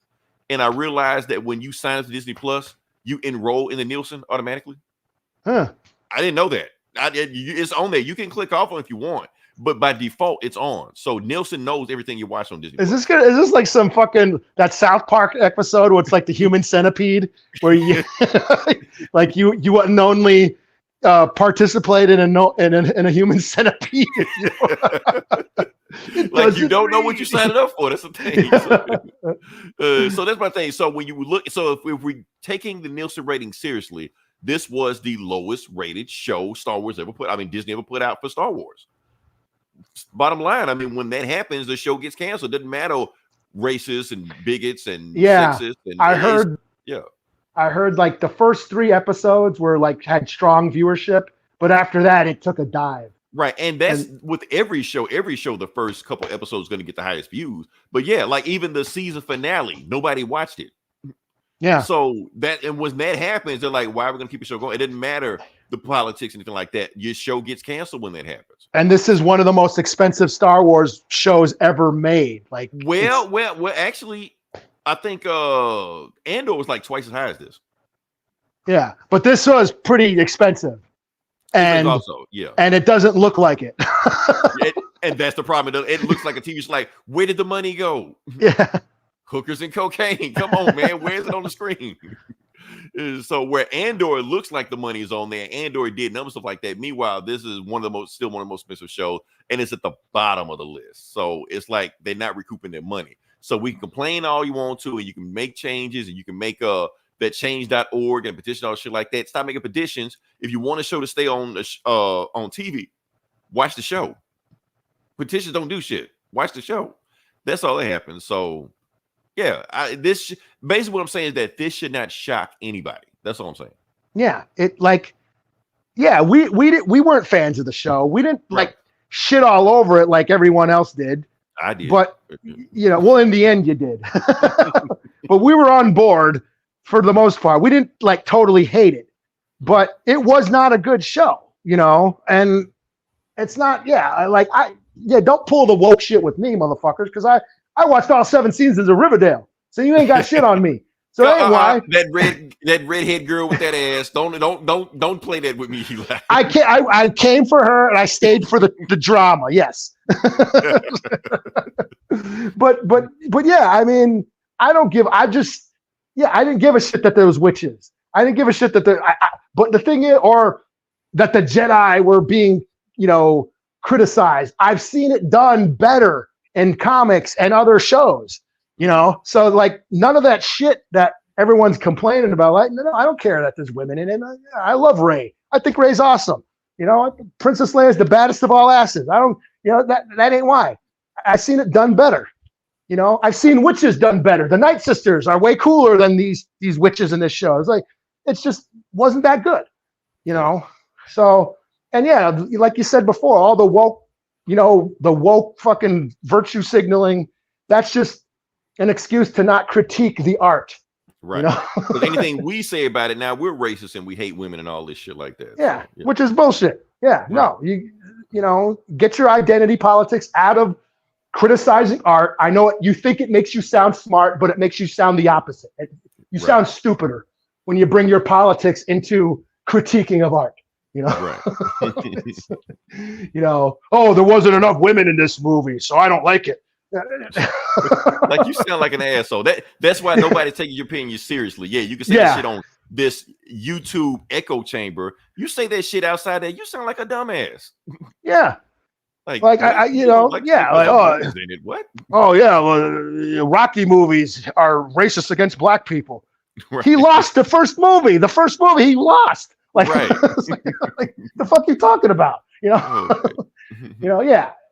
Speaker 1: and I realized that when you sign up to Disney Plus, you enroll in the Nielsen automatically.
Speaker 2: Huh.
Speaker 1: I didn't know that. It's on there. You can click off on it if you want, but by default, it's on. So Nielsen knows everything you watch on Disney.
Speaker 2: Is this like some fucking that South Park episode where it's like the human centipede, where you like you unknowingly participate in a human centipede?
Speaker 1: Like you don't know what you signed up for. That's the thing. So that's my thing. So when you look, so if we're taking the Nielsen rating seriously, this was the lowest rated show Disney ever put out for Star Wars. Bottom line, I mean, when that happens, the show gets canceled. It doesn't matter racists and bigots and sexist. And I
Speaker 2: heard like the first 3 episodes were like had strong viewership, but after that it took a dive.
Speaker 1: Right, and that's with every show. Every show, the first couple episodes is going to get the highest views. But yeah, like even the season finale, nobody watched it.
Speaker 2: Yeah.
Speaker 1: So when that happens, they're like, "Why are we going to keep the show going?" It didn't matter the politics, anything like that. Your show gets canceled when that happens.
Speaker 2: And this is one of the most expensive Star Wars shows ever made. Like,
Speaker 1: well, actually, I think Andor was like twice as high as this.
Speaker 2: Yeah, but this was pretty expensive. And
Speaker 1: also, yeah,
Speaker 2: and it doesn't look like it.
Speaker 1: And that's the problem. It looks like a TV show. Like, where did the money go?
Speaker 2: Yeah,
Speaker 1: hookers and cocaine. Come on, man. Where is it on the screen? So where Andor looks like the money is on there, Andor did and other stuff like that. Meanwhile, this is still one of the most expensive shows, and it's at the bottom of the list. So it's like they're not recouping their money. So we can complain all you want to, and you can make changes, and you can make that change.org and petition all shit like that. Stop making petitions. If you want a show to stay on TV, watch the show. Petitions don't do shit. Watch the show. That's all that happens. So Yeah, basically what I'm saying is that this should not shock anybody. That's all I'm saying.
Speaker 2: Yeah, we weren't fans of the show. We didn't like shit all over it like everyone else did.
Speaker 1: I did,
Speaker 2: but well, in the end, you did. But we were on board for the most part. We didn't like totally hate it, but it was not a good show, and it's not. Don't pull the woke shit with me, motherfuckers, because I watched all 7 seasons of Riverdale, so you ain't got shit on me. So why
Speaker 1: that redhead girl with that ass? Don't play that with me, Eli.
Speaker 2: I came for her and I stayed for the drama. Yes, but yeah, I mean, I didn't give a shit that there was witches. I didn't give a shit that but the thing is, or that the Jedi were being criticized. I've seen it done better in comics and other shows. So like none of that shit that everyone's complaining about. Like, no, I don't care that there's women in it. I love Rey. I think Rey's awesome. Princess Leia is the baddest of all asses. I don't, that ain't why. I've seen it done better. I've seen witches done better. The Night Sisters are way cooler than these witches in this show. It's like, it's just wasn't that good, So, and yeah, like you said before, all the woke, the woke fucking virtue signaling, that's just an excuse to not critique the art.
Speaker 1: Right. Because anything we say about it now, we're racist and we hate women and all this shit like that.
Speaker 2: Yeah. So, which is bullshit. Yeah. Right. No, you get your identity politics out of criticizing art. I know you think it makes you sound smart, but it makes you sound the opposite. You sound stupider when you bring your politics into critiquing of art.
Speaker 1: Right.
Speaker 2: Oh, there wasn't enough women in this movie, so I don't like it.
Speaker 1: Like you sound like an asshole. That's why nobody's taking your opinion seriously. Yeah, you can say that shit on this YouTube echo chamber. You say that shit outside there, you sound like a dumbass.
Speaker 2: Yeah. Like what?
Speaker 1: What?
Speaker 2: Oh yeah, well, Rocky movies are racist against black people. Right. He lost the first movie. The first movie he lost. Like, like the fuck you talking about? Yeah.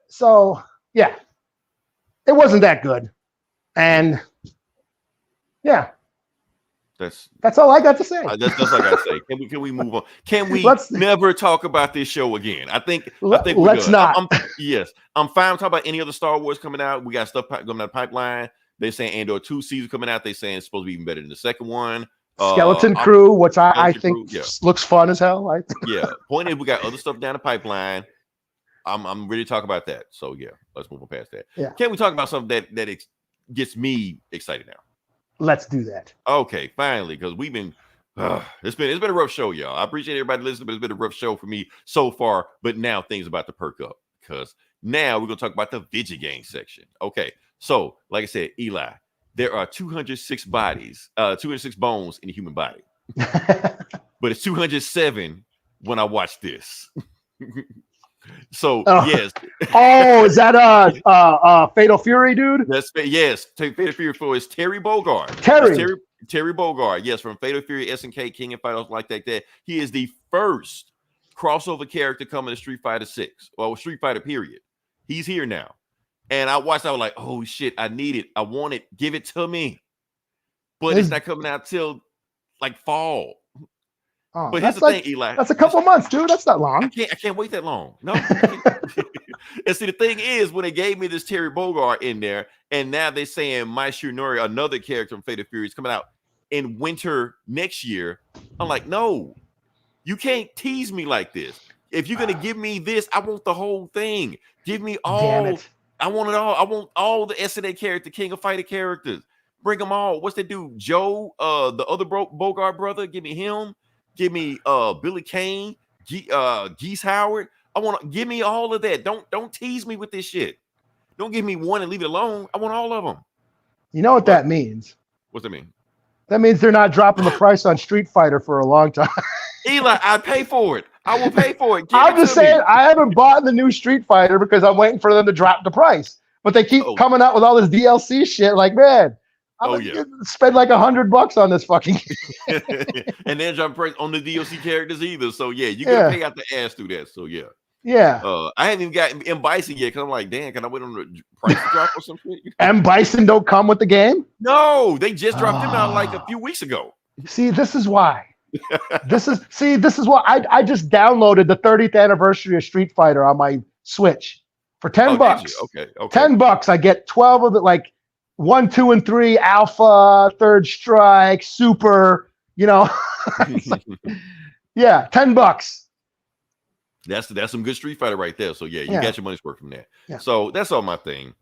Speaker 2: So yeah. It wasn't that good, and yeah, that's all I got to say.
Speaker 1: That's all I got to say. Can we move on? Can we never talk about this show again? I think
Speaker 2: let's not.
Speaker 1: I'm fine talking about any other Star Wars coming out. We got stuff coming out of the pipeline. They're saying Andor 2 season coming out. They're saying it's supposed to be even better than the second one.
Speaker 2: Skeleton Crew, which I think looks fun as hell.
Speaker 1: Point is, we got other stuff down the pipeline. I'm ready to talk about that. So yeah, let's move on past that.
Speaker 2: Yeah.
Speaker 1: Can we talk about something that gets me excited now?
Speaker 2: Let's do that.
Speaker 1: Okay, finally, because we've been it's been a rough show, y'all. I appreciate everybody listening, but it's been a rough show for me so far. But now things are about to perk up because now we're gonna talk about the Vidja gang section. Okay, so like I said, Eli, there are 206 bodies, 206 bones in the human body, but it's 207 when I watch this. So yes.
Speaker 2: Oh, is that Fatal Fury, dude?
Speaker 1: That's Fatal Fury 4 is Terry Bogard. Terry Bogard, yes, from Fatal Fury, SNK, King of Fighters, like that. He is the first crossover character coming to Street Fighter 6 or Street Fighter period. He's here now, and I watched. I was like, oh shit, I need it. I want it. Give it to me. But it's not coming out till like fall.
Speaker 2: Oh,
Speaker 1: but here's the thing, Eli.
Speaker 2: That's a couple months, dude. That's not long.
Speaker 1: I can't wait that long. No. And see, the thing is, when they gave me this Terry Bogard in there, and now they're saying Mai Shiranori, another character from Fatal Fury, is coming out in winter next year. I'm like, no, you can't tease me like this. If you're gonna give me this, I want the whole thing. Give me all.
Speaker 2: Damn it.
Speaker 1: I want it all. I want all the SNA character, King of Fighter characters. Bring them all. What's that dude? Joe, the other Bogard brother. Give me him. Give me Billy Kane, Geese Howard. I want to give me all of that. Don't tease me with this shit. Don't give me one and leave it alone. I want all of them.
Speaker 2: You know what that means?
Speaker 1: What's that mean?
Speaker 2: That means they're not dropping the price on Street Fighter for a long time.
Speaker 1: Eli, I pay for it. I will pay for it.
Speaker 2: I'm just saying, I haven't bought the new Street Fighter because I'm waiting for them to drop the price. But they keep coming out with all this DLC shit. Like, man, spend like $100 on this fucking
Speaker 1: and then drop price on the DLC characters either. So yeah, you gotta pay out the ass through that. So yeah.
Speaker 2: Yeah.
Speaker 1: I haven't even got M. Bison yet because I'm like, damn, can I wait on the price drop or something?
Speaker 2: M. Bison don't come with the game?
Speaker 1: No, they just dropped him out like a few weeks ago.
Speaker 2: See, this is why. This is why I just downloaded the 30th anniversary of Street Fighter on my Switch for $10.
Speaker 1: Okay.
Speaker 2: $10. I get 12 of it, like 1, 2, and 3, Alpha, Third Strike, Super. Yeah, $10.
Speaker 1: That's some good Street Fighter right there. So yeah, you got your money's worth from that.
Speaker 2: Yeah.
Speaker 1: So that's all my thing.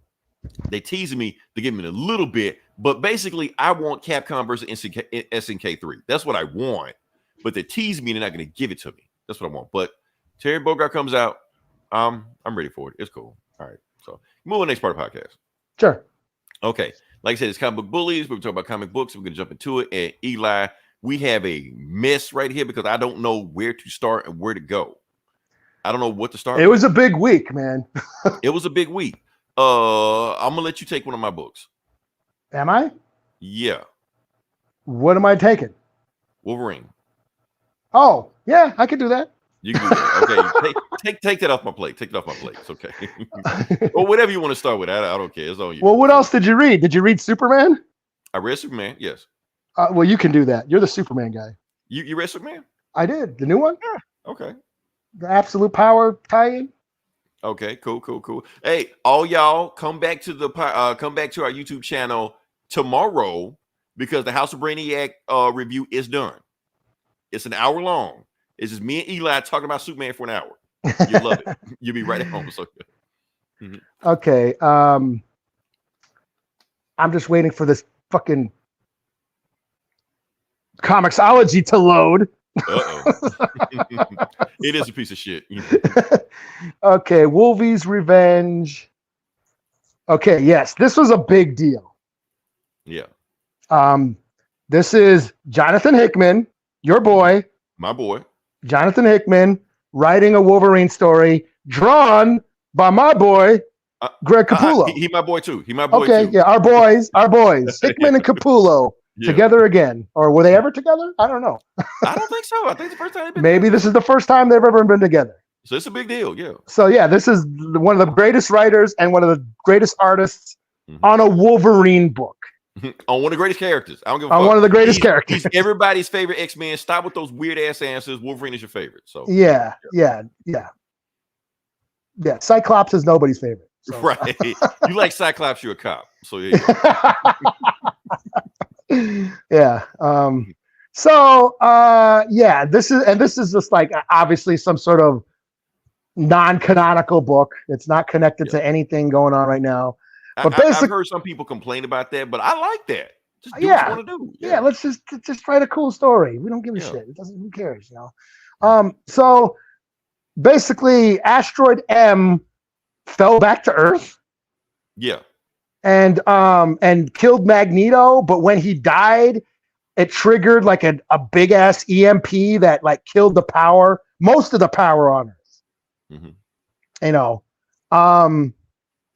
Speaker 1: They teasing me to give me a little bit, but basically I want Capcom versus SNK 3. That's what I want. But they tease me, they're not going to give it to me. That's what I want. But Terry Bogard comes out. I'm ready for it. It's cool. All right. So move on to the next part of the podcast.
Speaker 2: Sure.
Speaker 1: Okay. Like I said, it's comic book bullies. We're talking about comic books. We're going to jump into it. And Eli, we have a mess right here because I don't know where to start and where to go. I don't know what to start with.
Speaker 2: It was a big week, man.
Speaker 1: It was a big week. I'm gonna let you take one of my books.
Speaker 2: Am I?
Speaker 1: Yeah.
Speaker 2: What am I taking?
Speaker 1: Wolverine.
Speaker 2: Oh, yeah, I could do that.
Speaker 1: You can do that. Okay. Take that off my plate. Take it off my plate. It's okay. Or whatever you want to start with. I don't care. It's on you.
Speaker 2: Well, what else did you read? Did you read Superman?
Speaker 1: I read Superman. Yes.
Speaker 2: Well, you can do that. You're the Superman guy.
Speaker 1: You read Superman?
Speaker 2: I did. The new one?
Speaker 1: Yeah. Okay.
Speaker 2: The Absolute Power tie-in?
Speaker 1: Okay, cool. Hey, all y'all, come back to our YouTube channel tomorrow because the House of Brainiac review is done. It's an hour long. It's just me and Eli talking about Superman for an hour. You'll love it. You'll be right at home. So good.
Speaker 2: Okay. I'm just waiting for this fucking Comixology to load.
Speaker 1: It is a piece of shit.
Speaker 2: Okay, Wolvie's Revenge. Okay, yes, this was a big deal.
Speaker 1: Yeah.
Speaker 2: This is Jonathan Hickman, your boy.
Speaker 1: My boy.
Speaker 2: Jonathan Hickman writing a Wolverine story drawn by my boy, Greg Capullo.
Speaker 1: He my boy too. He my boy
Speaker 2: too. Yeah, our boys. Hickman and Capullo. Yeah. Together again, or were they ever together? I don't know.
Speaker 1: I don't think so. I think it's the first time they've been
Speaker 2: maybe together. This is the first time they've ever been together.
Speaker 1: So it's a big deal, yeah.
Speaker 2: So yeah, this is one of the greatest writers and one of the greatest artists on a Wolverine book.
Speaker 1: On one of the greatest characters. I don't give a
Speaker 2: fuck. On one of the greatest
Speaker 1: He's
Speaker 2: characters.
Speaker 1: everybody's favorite X-Men. Stop with those weird ass answers. Wolverine is your favorite. So
Speaker 2: yeah. Cyclops is nobody's favorite. So.
Speaker 1: Right. You like Cyclops, you're a cop. So yeah.
Speaker 2: Yeah. This is just like obviously some sort of non-canonical book. It's not connected to anything going on right now. But
Speaker 1: I've heard some people complain about that, but I like that. Just do what you want to do.
Speaker 2: Yeah, let's just write a cool story. We don't give a shit. It doesn't. Who cares? So basically, Asteroid M fell back to Earth.
Speaker 1: Yeah.
Speaker 2: And killed Magneto, but when he died, it triggered like a big ass EMP that like killed most of the power on Earth.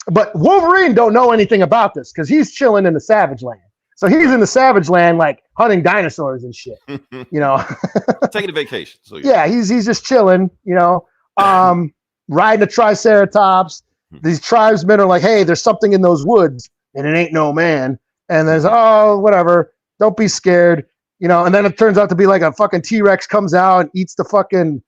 Speaker 2: But Wolverine don't know anything about this because he's chilling in the Savage Land. So he's in the Savage Land like hunting dinosaurs and shit.
Speaker 1: Taking a vacation. So
Speaker 2: yeah, he's just chilling. Riding a Triceratops. These tribesmen are like, hey, there's something in those woods, and it ain't no man. And there's, whatever. Don't be scared. And then it turns out to be like a fucking T-Rex comes out and eats the fucking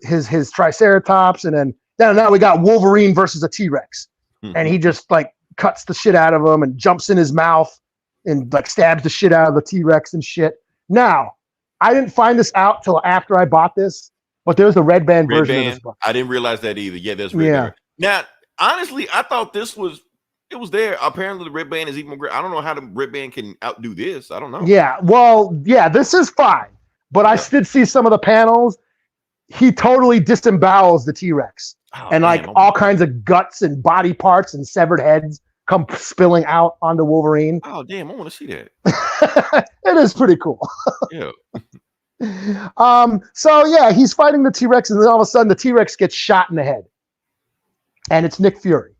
Speaker 2: his Triceratops. And then now we got Wolverine versus a T-Rex. And he just like cuts the shit out of him and jumps in his mouth and like stabs the shit out of the T-Rex and shit. Now, I didn't find this out till after I bought this, but there's a red band version of this book.
Speaker 1: I didn't realize that either. Yeah, there's red band. Now, honestly, I thought it was there. Apparently, the red band is even more great. I don't know how the red band can outdo this. I don't know.
Speaker 2: Yeah, well, yeah, this is fine. But I did see some of the panels. He totally disembowels the T-Rex. All kinds of guts and body parts and severed heads come spilling out onto Wolverine.
Speaker 1: Oh, damn, I want to see that.
Speaker 2: It is pretty cool.
Speaker 1: Yeah.
Speaker 2: He's fighting the T-Rex, and then all of a sudden the T-Rex gets shot in the head. And it's Nick Fury.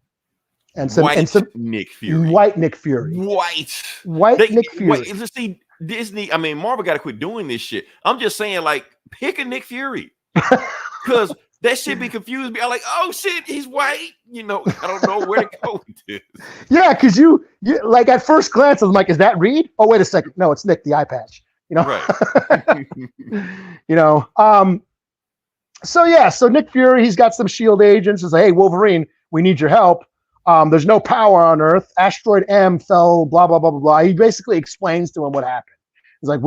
Speaker 1: Nick Fury.
Speaker 2: White Nick Fury. Nick Fury.
Speaker 1: See, Disney, Marvel got to quit doing this shit. I'm just saying, like, pick a Nick Fury. Because That shit be confused me. I'm like, oh shit, he's white. You know, I don't know where to go with this.
Speaker 2: Yeah, because you like at first glance, I'm like, is that Reed? Oh, wait a second. No, it's Nick, the eye patch. You know,
Speaker 1: Right.
Speaker 2: you know. So Nick Fury, he's got some Shield agents. He's like, hey, Wolverine, we need your help. There's no power on Earth. Asteroid M fell. Blah blah blah blah blah. He basically explains to him what happened. He's like,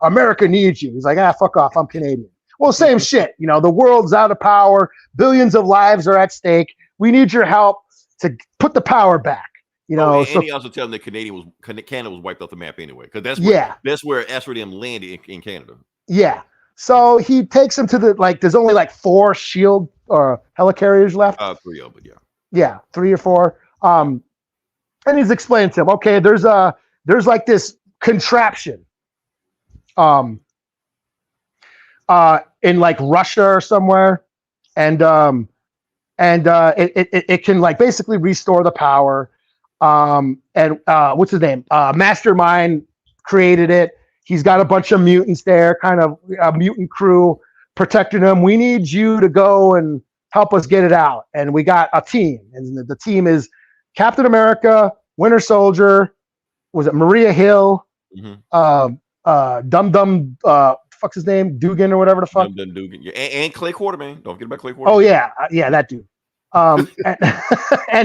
Speaker 2: America needs you. He's like, fuck off. I'm Canadian. Well, same shit. You know, the world's out of power. Billions of lives are at stake. We need your help to put the power back. You know,
Speaker 1: and he also tells them that Canada was wiped off the map anyway, because that's where Asteroid M landed in Canada.
Speaker 2: Yeah. So he takes him to there's only like 4 Shield or helicarriers left.
Speaker 1: 3 of them, yeah.
Speaker 2: Yeah, 3 or 4. And he's explaining to him, okay, there's like this contraption. In like Russia or somewhere, and it can like basically restore the power. And what's his name? Mastermind created it. He's got a bunch of mutants there, kind of a mutant crew protecting him. We need you to go and help us get it out. And we got a team, and the team is Captain America, Winter Soldier, was it Maria Hill, fuck's his name, Dugan or whatever the fuck.
Speaker 1: Dugan, yeah, and Clay Quartermain. Don't forget about Clay Quartermain.
Speaker 2: Oh yeah, that dude. And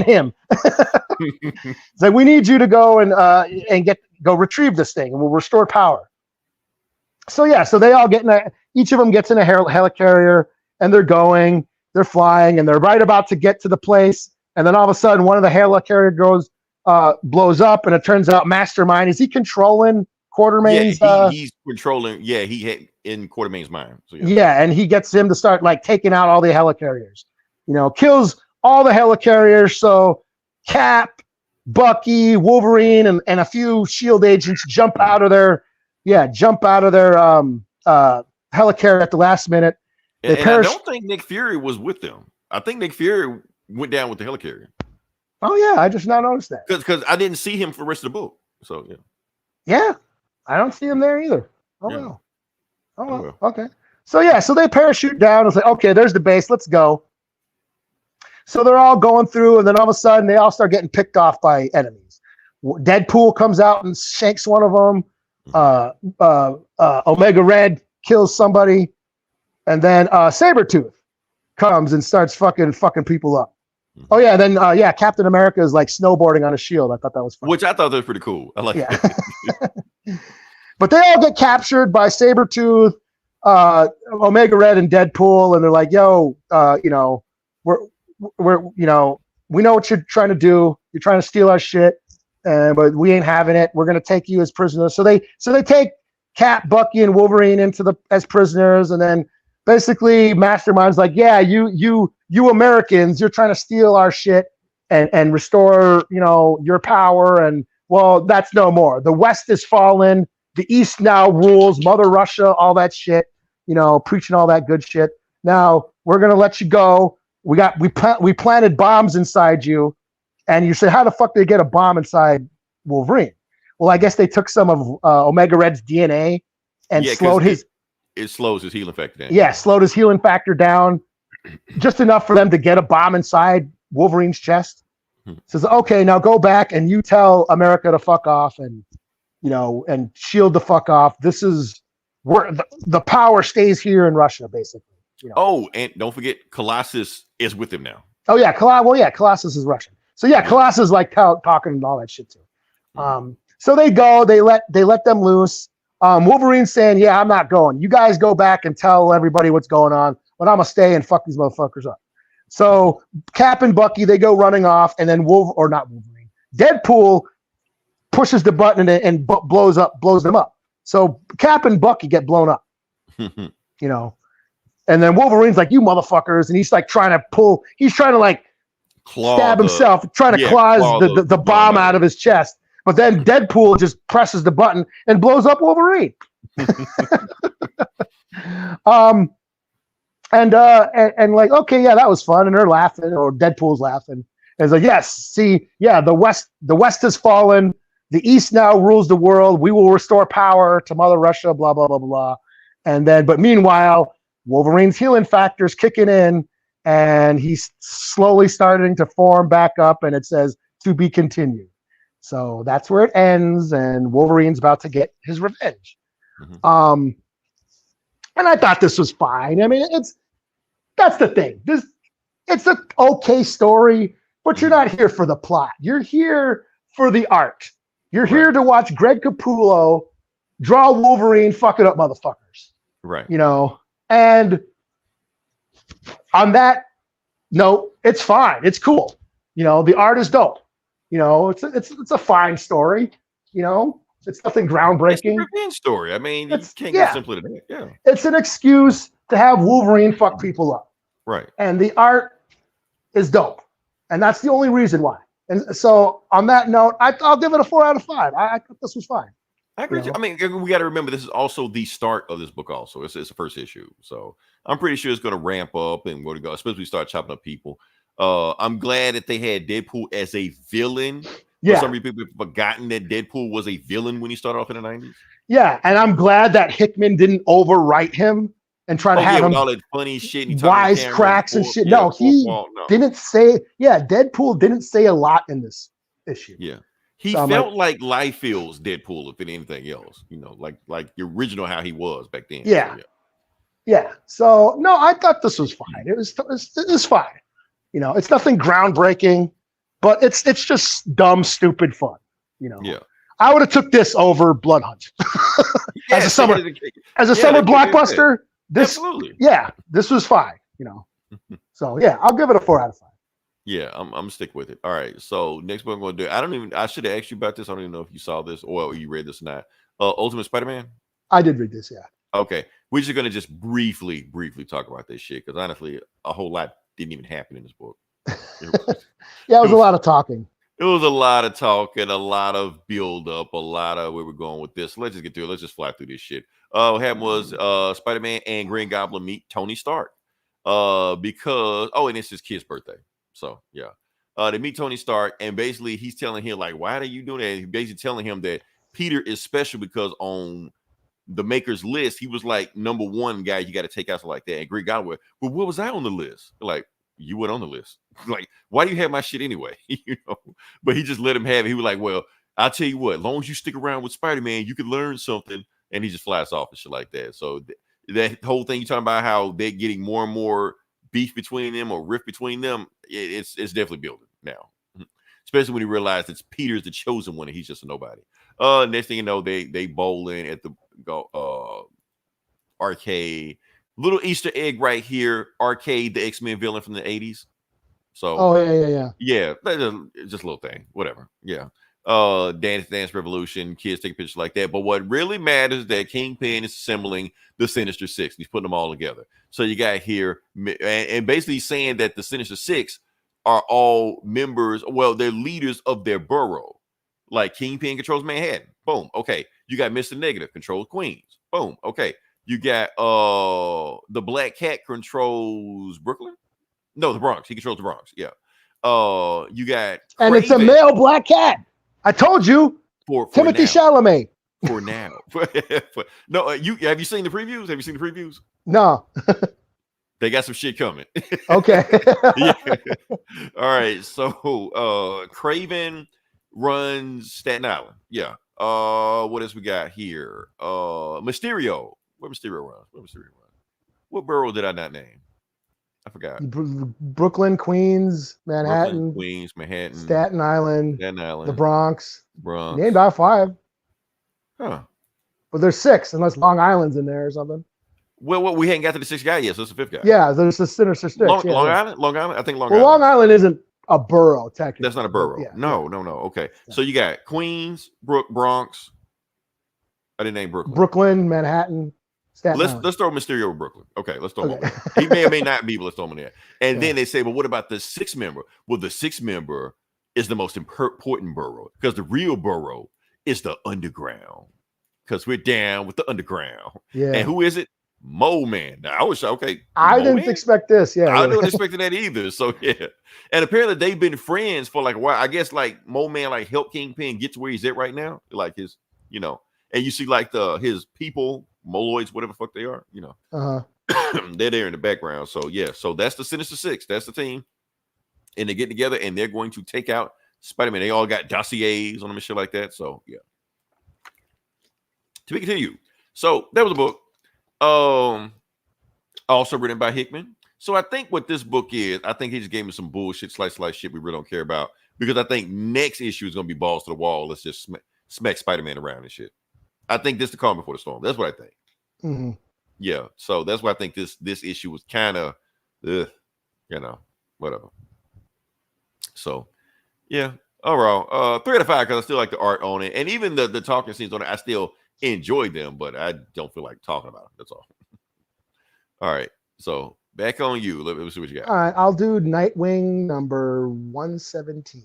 Speaker 2: him. It's like, we need you to go and go retrieve this thing, and we'll restore power. So they all each of them gets in a helicarrier, and they're flying, and they're right about to get to the place, and then all of a sudden one of the helicarrier blows up, and it turns out Mastermind, is he controlling Quartermain's?
Speaker 1: Yeah, he's controlling. Yeah, he had in Quartermain's mind. So
Speaker 2: yeah, and he gets him to start like taking out all the helicarriers. You know, kills all the helicarriers. So Cap, Bucky, Wolverine, and a few Shield agents jump out of their helicarrier at the last minute.
Speaker 1: And I don't think Nick Fury was with them. I think Nick Fury went down with the helicarrier.
Speaker 2: Oh yeah, I just now noticed that.
Speaker 1: Because I didn't see him for the rest of the book. So yeah.
Speaker 2: Yeah, I don't see him there either. Oh
Speaker 1: yeah.
Speaker 2: no. Oh well. Okay. So they parachute down. It's like, okay, there's the base. Let's go. So they're all going through, and then all of a sudden they all start getting picked off by enemies. Deadpool comes out and shanks one of them. Omega Red kills somebody, and then Sabretooth comes and starts fucking people up. Oh yeah, then Captain America is like snowboarding on a shield. I thought that was fun.
Speaker 1: Which I thought that was pretty cool. I like it.
Speaker 2: But they all get captured by Sabretooth, Omega Red, and Deadpool, and they're like, yo, we know what you're trying to do. You're trying to steal our shit, but we ain't having it. We're gonna take you as prisoners. So they take Cap, Bucky, and Wolverine as prisoners, and then basically Mastermind's like, yeah, you Americans, you're trying to steal our shit and restore, your power, and well, that's no more. The West is fallen. The East now rules. Mother Russia, all that shit. Preaching all that good shit. Now we're gonna let you go. We planted bombs inside you, and you say, how the fuck did they get a bomb inside Wolverine? Well, I guess they took some of Omega Red's DNA and slowed his.
Speaker 1: It slows his healing factor down.
Speaker 2: Yeah, slowed his healing factor down, just enough for them to get a bomb inside Wolverine's chest. Says, okay, now go back and you tell America to fuck off, and and Shield to fuck off. This is where the power stays here in Russia, basically.
Speaker 1: Oh, and don't forget, Colossus is with him now.
Speaker 2: Oh yeah, Colossus is Russian. So yeah, Colossus is like talking and all that shit too. So they go, they let them loose. Wolverine's saying, yeah, I'm not going. You guys go back and tell everybody what's going on, but I'm gonna stay and fuck these motherfuckers up. So Cap and Bucky, they go running off, and then Deadpool pushes the button and blows them up. So Cap and Bucky get blown up. And then Wolverine's like, you motherfuckers, and he's like trying to like stab himself, trying to claw the bomb out of his chest. But then Deadpool just presses the button and blows up Wolverine. And like, okay, yeah, that was fun. And they're laughing, or Deadpool's laughing. And it's like, yes, see, yeah, the West has fallen. The East now rules the world. We will restore power to Mother Russia, blah, blah, blah, blah. And then, but meanwhile, Wolverine's healing factor's kicking in, and he's slowly starting to form back up, and it says to be continued. So that's where it ends, and Wolverine's about to get his revenge. Mm-hmm. And I thought this was fine. I mean, that's the thing. It's an okay story, but you're not here for the plot. You're here for the art. You're here to watch Greg Capullo draw Wolverine fucking up motherfuckers.
Speaker 1: Right.
Speaker 2: You know, and on that note, it's fine. It's cool. You know, the art is dope. You know, it's a fine story. You know, it's nothing groundbreaking. It's a
Speaker 1: revenge story. I mean, you can't get simpler than that. Yeah.
Speaker 2: It's an excuse to have Wolverine fuck people up.
Speaker 1: Right.
Speaker 2: And the art is dope. And that's the only reason why. And so on that note, I'll give it a 4 out of 5. I thought this was fine.
Speaker 1: I agree. I mean, we got to remember this is also the start of this book. Also, it's the first issue, so I'm pretty sure it's going to ramp up and going to go, especially start chopping up people. I'm glad that they had Deadpool as a villain. Yeah, some people have forgotten that Deadpool was a villain when he started off in the 90s.
Speaker 2: Yeah, and I'm glad that Hickman didn't overwrite him and try to have him
Speaker 1: all that funny shit,
Speaker 2: wisecracks and shit. No, he didn't say. Yeah, Deadpool didn't say a lot in this issue.
Speaker 1: Yeah. He felt like Liefeld's Deadpool, if anything else, you know, like the original how he was back then.
Speaker 2: Yeah. Yeah. So no, I thought this was fine. It was fine. You know, it's nothing groundbreaking, but it's just dumb, stupid fun. You know. Yeah. I would have took this over Blood Hunt as a summer blockbuster. This was fine. You know. So yeah, I'll give it a 4 out of 5.
Speaker 1: Yeah, I'm gonna stick with it. All right. So next book I'm gonna do. I should have asked you about this. I don't even know if you saw this or you read this or not. Ultimate Spider-Man.
Speaker 2: I did read this, yeah.
Speaker 1: Okay. We're just gonna just briefly talk about this shit because honestly, a whole lot didn't even happen in this book.
Speaker 2: It was a lot of talking.
Speaker 1: It was a lot of talking, a lot of build up, a lot of where we're going with this. Let's just get through it. Let's just fly through this shit. What happened was Spider-Man and Green Goblin meet Tony Stark. Because and it's his kid's birthday. So yeah, they meet Tony Stark, and basically he's telling him like, "Why are you doing that?" And he's basically telling him that Peter is special because on the Maker's list, he was like #1 guy you got to take out, something like that. And Greg Goblin, well, what was I on the list? Like, you went on the list. Like, why do you have my shit anyway? You know. But he just let him have it. He was like, "Well, I'll tell you what. As long as you stick around with Spider-Man, you can learn something." And he just flies off and shit like that. So that whole thing you talking about how they're getting more and more beef between them or rift between them, it's definitely building now, especially when you realize it's Peter's the chosen one and he's just a nobody. Next thing you know, they bowling at the arcade. Little Easter egg right here. Arcade, the X-Men villain from the 80s. So yeah, just a little thing, whatever. Yeah. Dance Revolution, kids take pictures like that. But what really matters is that Kingpin is assembling the Sinister Six. He's putting them all together. So you got here, and basically saying that the Sinister Six are all members, well, they're leaders of their borough. Like Kingpin controls Manhattan. Boom. Okay. You got Mr. Negative controls Queens. Boom. Okay. You got the Black Cat controls Brooklyn. No, the Bronx. He controls the Bronx. Yeah. You got
Speaker 2: and it's a male Black Cat. I told you,
Speaker 1: for
Speaker 2: Timothy Chalamet.
Speaker 1: For now, no. Have you seen the previews? Have you seen the previews?
Speaker 2: No.
Speaker 1: They got some shit coming.
Speaker 2: Okay.
Speaker 1: Yeah. All right. So, Craven runs Staten Island. Yeah. What else we got here? Mysterio. Where Mysterio runs? What borough did I not name? I forgot.
Speaker 2: Brooklyn, Queens, Manhattan, Staten Island, the Bronx. Named out 5.
Speaker 1: Huh.
Speaker 2: But there's 6, unless Long Island's in there or something.
Speaker 1: Well, we hadn't got to the 6th guy yet, so it's the 5th guy.
Speaker 2: Yeah, there's the Sinister Six.
Speaker 1: Long Island. I think Long
Speaker 2: Island. Long Island isn't a borough, technically.
Speaker 1: That's not a borough. Yeah, no. Okay. Yeah. So you got Queens, Bronx. I didn't name Brooklyn.
Speaker 2: Memphis, Manhattan.
Speaker 1: Let's throw Mysterio in Brooklyn. Okay, let's throw him over there. He may or may not be, but let's throw him in there. And then they say, well, what about the 6th member? Well, the 6th member is the most important borough because the real borough is the underground because we're down with the underground. Yeah. And who is it? Mole Man. Now, I was okay.
Speaker 2: I didn't expect this. Yeah.
Speaker 1: I didn't expect that either. So, yeah. And apparently they've been friends for like a while. I guess like Mole Man like helped Kingpin get to where he's at right now. Like his, and you see like his people, Moloids, whatever the fuck they are, They're there in the background. So yeah, so that's the Sinister Six. That's the team, and they get together and they're going to take out Spider-Man. They all got dossiers on them and shit like that. So yeah. To be continued. So that was a book. Also written by Hickman. So I think what this book is, I think he just gave me some bullshit, slice shit we really don't care about. Because I think next issue is going to be balls to the wall. Let's just smack Spider-Man around and shit. I think this is the calm before the storm. That's what I think.
Speaker 2: Mm-hmm.
Speaker 1: Yeah. So that's why I think this issue was kind of, whatever. So, yeah. Overall, 3 out of 5 because I still like the art on it. And even the talking scenes on it, I still enjoy them, but I don't feel like talking about them. That's all. All right. So back on you. Let me see what you got.
Speaker 2: All right. I'll do Nightwing number 117.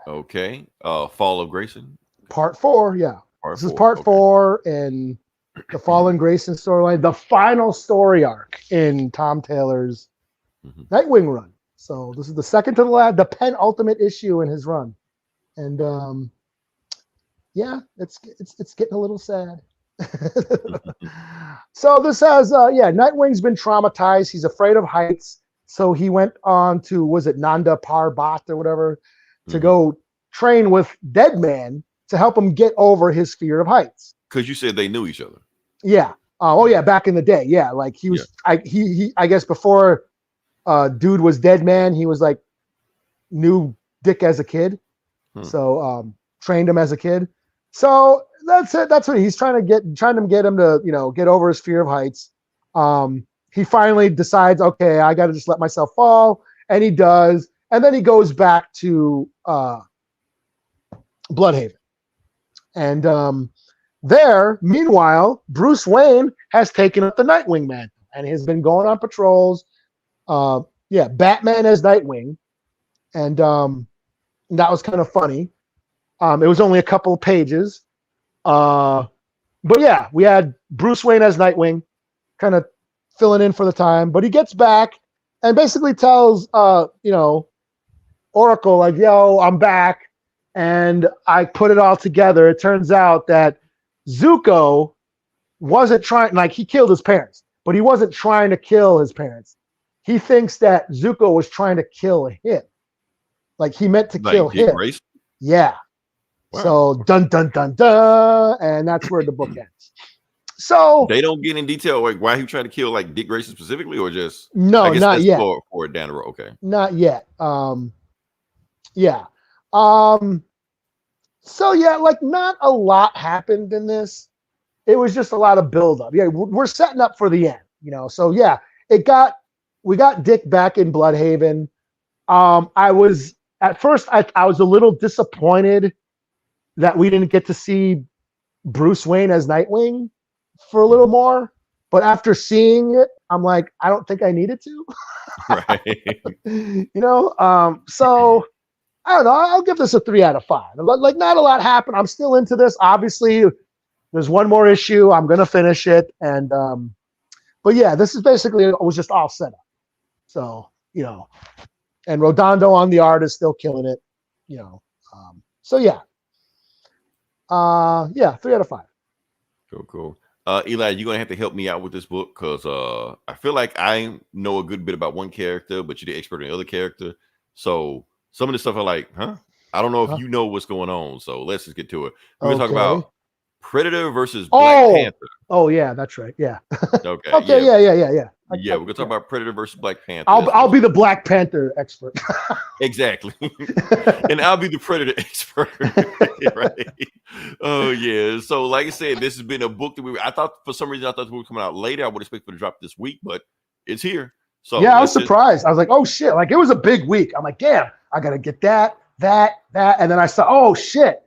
Speaker 1: Okay. Fall of Grayson.
Speaker 2: Part 4. Yeah. This is part 4 in the Fallen Grayson storyline, the final story arc in Tom Taylor's Nightwing run. So this is the second to the last, the penultimate issue in his run. And yeah, it's getting a little sad. So this has Nightwing's been traumatized. He's afraid of heights. So he went on to, was it Nanda Parbat or whatever, to go train with Deadman to help him get over his fear of heights.
Speaker 1: Because you said they knew each other.
Speaker 2: Yeah. Back in the day. Yeah. Like he was, I guess before dude was Deadman, he was like knew Dick as a kid. So trained him as a kid. So that's it. That's what he's trying to get him to, get over his fear of heights. He finally decides, okay, I got to just let myself fall. And he does. And then he goes back to Bloodhaven. And there, meanwhile, Bruce Wayne has taken up the Nightwing mantle and has been going on patrols. Batman as Nightwing. And that was kind of funny. It was only a couple of pages. But yeah, we had Bruce Wayne as Nightwing, kind of filling in for the time. But he gets back and basically tells, Oracle, like, yo, I'm back. And I put it all together. It turns out that Zuko wasn't trying, like, he killed his parents, but he wasn't trying to kill his parents. He thinks that Zuko was trying to kill him. Like, he meant to kill him. Race? Yeah. Wow. So, dun, dun, dun, dun. And that's where the book ends. So
Speaker 1: they don't get in detail like why he tried to kill like Dick Grayson specifically, or just
Speaker 2: no, not yet.
Speaker 1: For down the road. Okay.
Speaker 2: Not yet. Yeah. So yeah, like not a lot happened in this. It was just a lot of buildup. Yeah, we're setting up for the end, So yeah, we got Dick back in Bloodhaven. I was at first I was a little disappointed that we didn't get to see Bruce Wayne as Nightwing for a little more. But after seeing it, I'm like, I don't think I needed to. Right. So I don't know. I'll give this a 3 out of 5. Like, not a lot happened. I'm still into this. Obviously, there's one more issue. I'm gonna finish it, and but yeah, this is basically it was just all set up. So and Redondo on the art is still killing it. So yeah, 3 out of 5.
Speaker 1: Cool. Eli, you're gonna have to help me out with this book because I feel like I know a good bit about one character, but you're the expert in the other character. So some of the stuff are like, I don't know if you know what's going on. So let's just get to it. We're gonna talk about Predator versus Black Panther.
Speaker 2: Oh yeah, that's right. Yeah.
Speaker 1: Okay.
Speaker 2: Okay. Yeah.
Speaker 1: We're gonna talk about Predator versus Black Panther.
Speaker 2: I'll be the Black Panther expert.
Speaker 1: Exactly. And I'll be the Predator expert. Right. Oh yeah. So like I said, this has been a book that I thought for some reason the book was coming out later. I would expect it to drop this week, but it's here. So
Speaker 2: yeah, I was surprised. I was like, oh shit! Like it was a big week. I'm like, damn, I gotta get that, and then I saw, oh shit!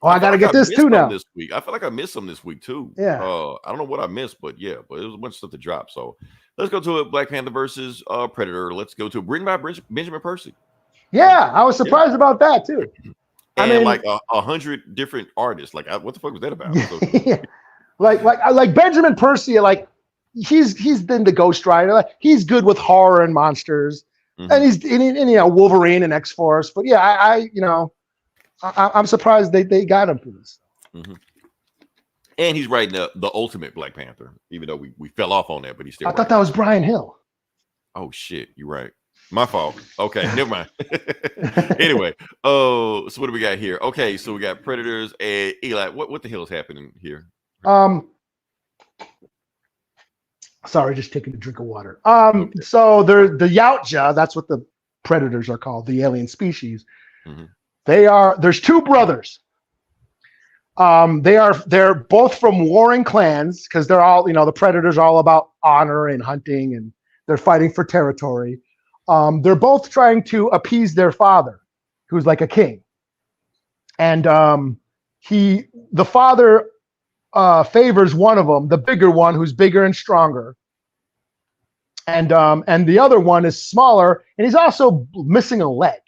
Speaker 2: Oh, I gotta get this too now.
Speaker 1: This week, I feel like I missed some this week too.
Speaker 2: Yeah.
Speaker 1: I don't know what I missed, but it was a bunch of stuff to drop. So let's go to it. Black Panther versus Predator. Let's go to written by Benjamin Percy.
Speaker 2: Yeah, I was surprised about that too.
Speaker 1: And like 100 different artists. Like, what the fuck was that about?
Speaker 2: Yeah. like Benjamin Percy. Like he's been the Ghost Rider. Like, he's good with horror and monsters, and he's in Wolverine and X-Force. But yeah, I'm surprised they got him for this.
Speaker 1: And he's writing the ultimate Black Panther, even though we fell off on that, but he's still.
Speaker 2: I thought that was Brian Hill.
Speaker 1: Oh shit, you're right. My fault. Okay, never mind. Anyway, so what do we got here? Okay, so we got Predators and Eli. What the hell is happening here?
Speaker 2: Sorry, just taking a drink of water. Okay. So they're the Yautja, that's what the Predators are called, the alien species.
Speaker 1: Mm-hmm.
Speaker 2: There's two brothers. They're both from warring clans because they're all, the Predators are all about honor and hunting, and they're fighting for territory. They're both trying to appease their father, who's like a king. And the father favors one of them, the bigger one, who's bigger and stronger. And the other one is smaller, and he's also missing a leg.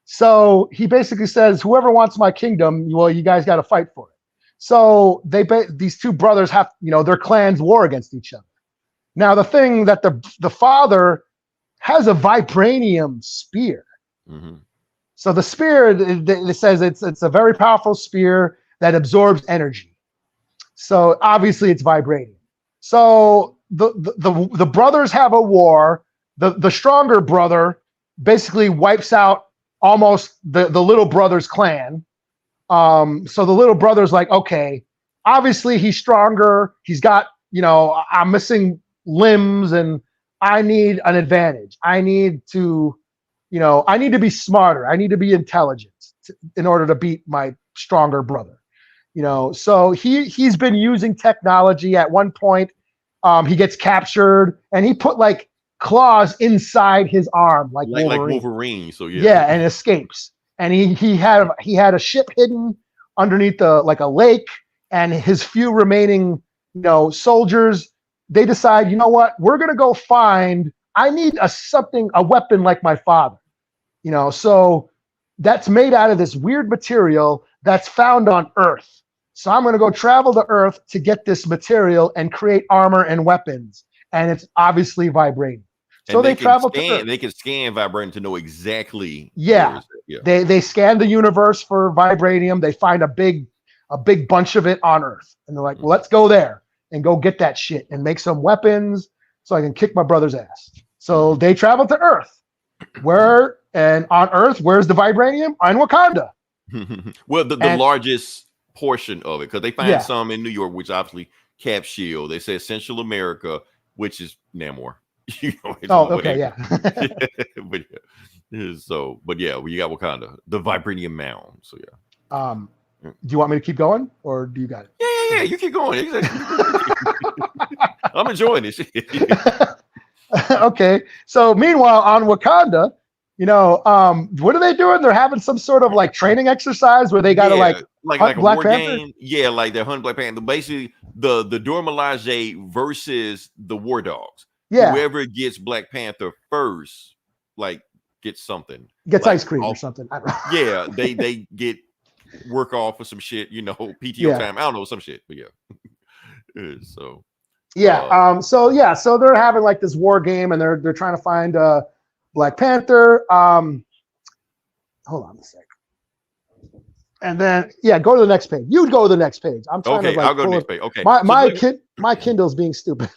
Speaker 2: So he basically says, whoever wants my kingdom, well, you guys got to fight for it. So these two brothers have, their clans war against each other. Now, the thing that the father has a vibranium spear. Mm-hmm. So the spear, it says it's a very powerful spear that absorbs energy. So obviously it's vibranium. So the brothers have a war. The stronger brother basically wipes out almost the little brother's clan. So the little brother's like, okay, obviously he's stronger. He's got, I'm missing limbs and I need an advantage. I need to be smarter. I need to be intelligent in order to beat my stronger brother. So he's been using technology. At one point, he gets captured and he put like claws inside his arm, like Wolverine. So and escapes. And he had a ship hidden underneath a lake, and his few remaining soldiers. They decide, you know what? We're gonna go find. I need a weapon like my father. So that's made out of this weird material that's found on Earth. So I'm gonna go travel to Earth to get this material and create armor and weapons. And it's obviously vibranium. So they travel to Earth.
Speaker 1: They can scan vibranium to know exactly.
Speaker 2: Yeah. They scan the universe for vibranium. They find a big bunch of it on Earth, and they're like, well, let's go there and go get that shit and make some weapons so I can kick my brother's ass. So they travel to Earth. And on Earth, where's the vibranium? On Wakanda.
Speaker 1: Well, the largest portion of it, because they find some in New York, which obviously Cap Shield. They say Central America, which is Namor.
Speaker 2: Okay.
Speaker 1: But you got Wakanda, the vibranium mound. So
Speaker 2: do you want me to keep going, or do you got it?
Speaker 1: Yeah, you keep going. I'm enjoying this.
Speaker 2: Okay. So meanwhile, on Wakanda, what are they doing? They're having some sort of like training exercise where they got to hunt
Speaker 1: like a
Speaker 2: Black
Speaker 1: war
Speaker 2: Panther?
Speaker 1: game. Yeah, like they're hunting Black Panther. Basically, the Dora Milaje versus the War Dogs.
Speaker 2: Yeah.
Speaker 1: Whoever gets Black Panther first, gets something.
Speaker 2: Gets ice cream or something. I don't know.
Speaker 1: Yeah, they get work off for some shit, PTO time. I don't know, some shit, but so so they're having like this war game, and they're trying to find Black Panther. Hold on a sec. And then go to the next page. You go to the next page. I'm trying to I'll go to the next page. Okay.
Speaker 2: My Kindle's being stupid.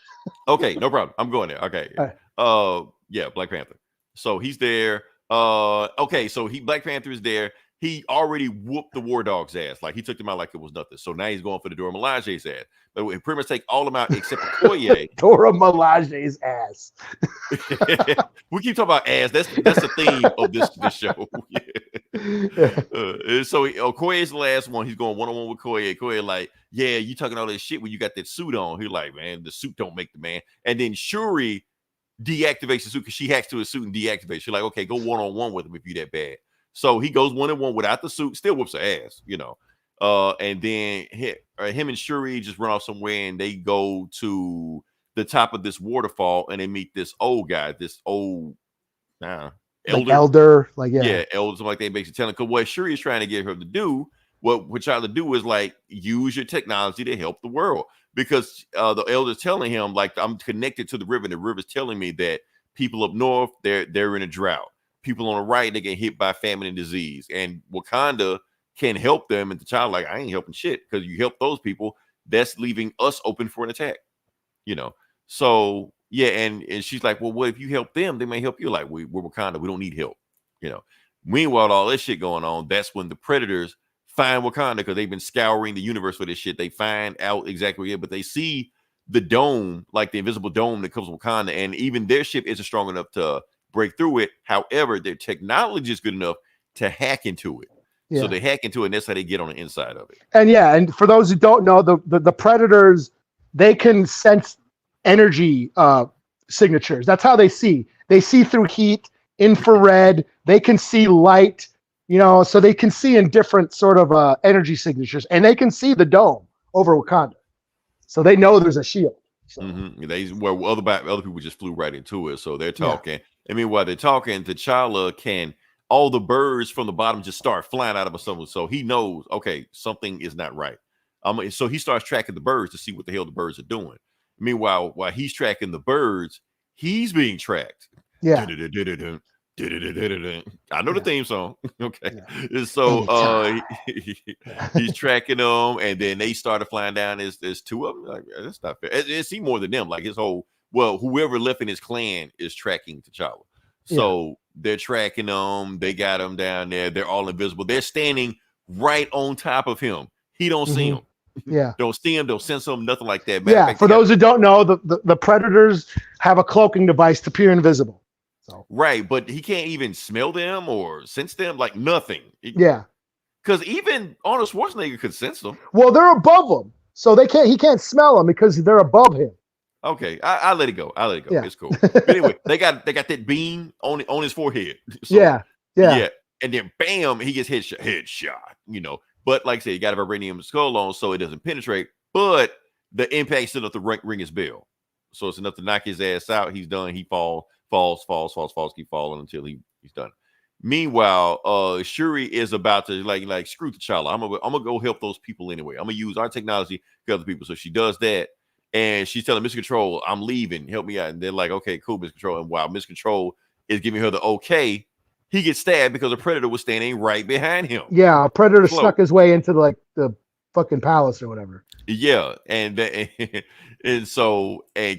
Speaker 1: Okay, no problem. I'm going there. Okay. Right. Black Panther. So he's there. Okay, so Black Panther is there. He already whooped the War Dog's ass. Like, he took them out like it was nothing. So now he's going for the Dora Milaje's ass. But we pretty much take all of them out except for Okoye.
Speaker 2: Dora Milaje's ass.
Speaker 1: We keep talking about ass. That's the theme of this show. So Okoye is the last one. He's going one-on-one with Okoye. Okoye like, yeah, you talking all this shit when you got that suit on. He's like, man, the suit don't make the man. And then Shuri deactivates the suit because she hacks to his suit and deactivates. She's like, okay, go one-on-one with him if you that bad. So he goes 1-on-1 without the suit, still whoops her ass, and then him and Shuri just run off somewhere, and they go to the top of this waterfall, and they meet this old guy, this old
Speaker 2: elder,
Speaker 1: elder, something like that. Basically telling, because what Shuri is trying to get her to do, what trying to do is like use your technology to help the world, because the elder's telling him like, I'm connected to the river, and the river's telling me that people up north they're in a drought. People on the right, they get hit by famine and disease, and Wakanda can help them. And the child like, I ain't helping shit, because you help those people, that's leaving us open for an attack. So yeah, and she's like, well, what if you help them? They may help you. Like, we're Wakanda, we don't need help. Meanwhile, all this shit going on, that's when the Predators find Wakanda, because they've been scouring the universe for this shit. They find out exactly it, but they see the dome, like the invisible dome that comes with Wakanda, and even their ship isn't strong enough to break through it. However, their technology is good enough to hack into it. Yeah. So they hack into it, and that's how they get on the inside of it.
Speaker 2: And for those who don't know, the Predators, they can sense energy signatures. That's how they see. They see through heat, infrared. They can see light. So they can see in different sort of energy signatures, and they can see the dome over Wakanda. So they know there's a shield. So.
Speaker 1: Other people just flew right into it. So they're talking. I mean, while they're talking, T'Challa all the birds from the bottom just start flying out of someone. So he knows, okay, something is not right. So he starts tracking the birds to see what the hell the birds are doing. Meanwhile, while he's tracking the birds, he's being tracked.
Speaker 2: Yeah.
Speaker 1: I know the theme song. Okay. Yeah. So he's tracking them, and then they started flying down. There's two of them. Like, that's not fair. It seemed more than them. Like whoever left in his clan is tracking T'Challa. So they're tracking them. They got him down there. They're all invisible. They're standing right on top of him. He don't see him.
Speaker 2: Yeah.
Speaker 1: Don't see him. Don't sense him. Nothing like that.
Speaker 2: Fact, for those who don't know, the Predators have a cloaking device to appear invisible. So.
Speaker 1: Right, but he can't even smell them or sense them, like nothing. Because even Arnold Schwarzenegger could sense them.
Speaker 2: Well, they're above him, so he can't smell them because they're above him.
Speaker 1: Okay, I'll let it go. Yeah. It's cool. But anyway, they got that beam on his forehead. So,
Speaker 2: yeah,
Speaker 1: and then bam, he gets headshot. But like I said, he got a vibranium skull on, so it doesn't penetrate. But the impact still enough to ring his bell, so it's enough to knock his ass out. He's done. He falls, keep falling until he's done. Meanwhile, Shuri is about to like screw T'Challa. I'm gonna go help those people anyway. I'm gonna use our technology to other people. So she does that, and she's telling Mr. Control, "I'm leaving. Help me out." And they're like, "Okay, cool, Mr. Control." And while Mr. Control is giving her the okay, he gets stabbed because a Predator was standing right behind him.
Speaker 2: Yeah, a Predator snuck his way into the fucking palace or whatever.
Speaker 1: Yeah, and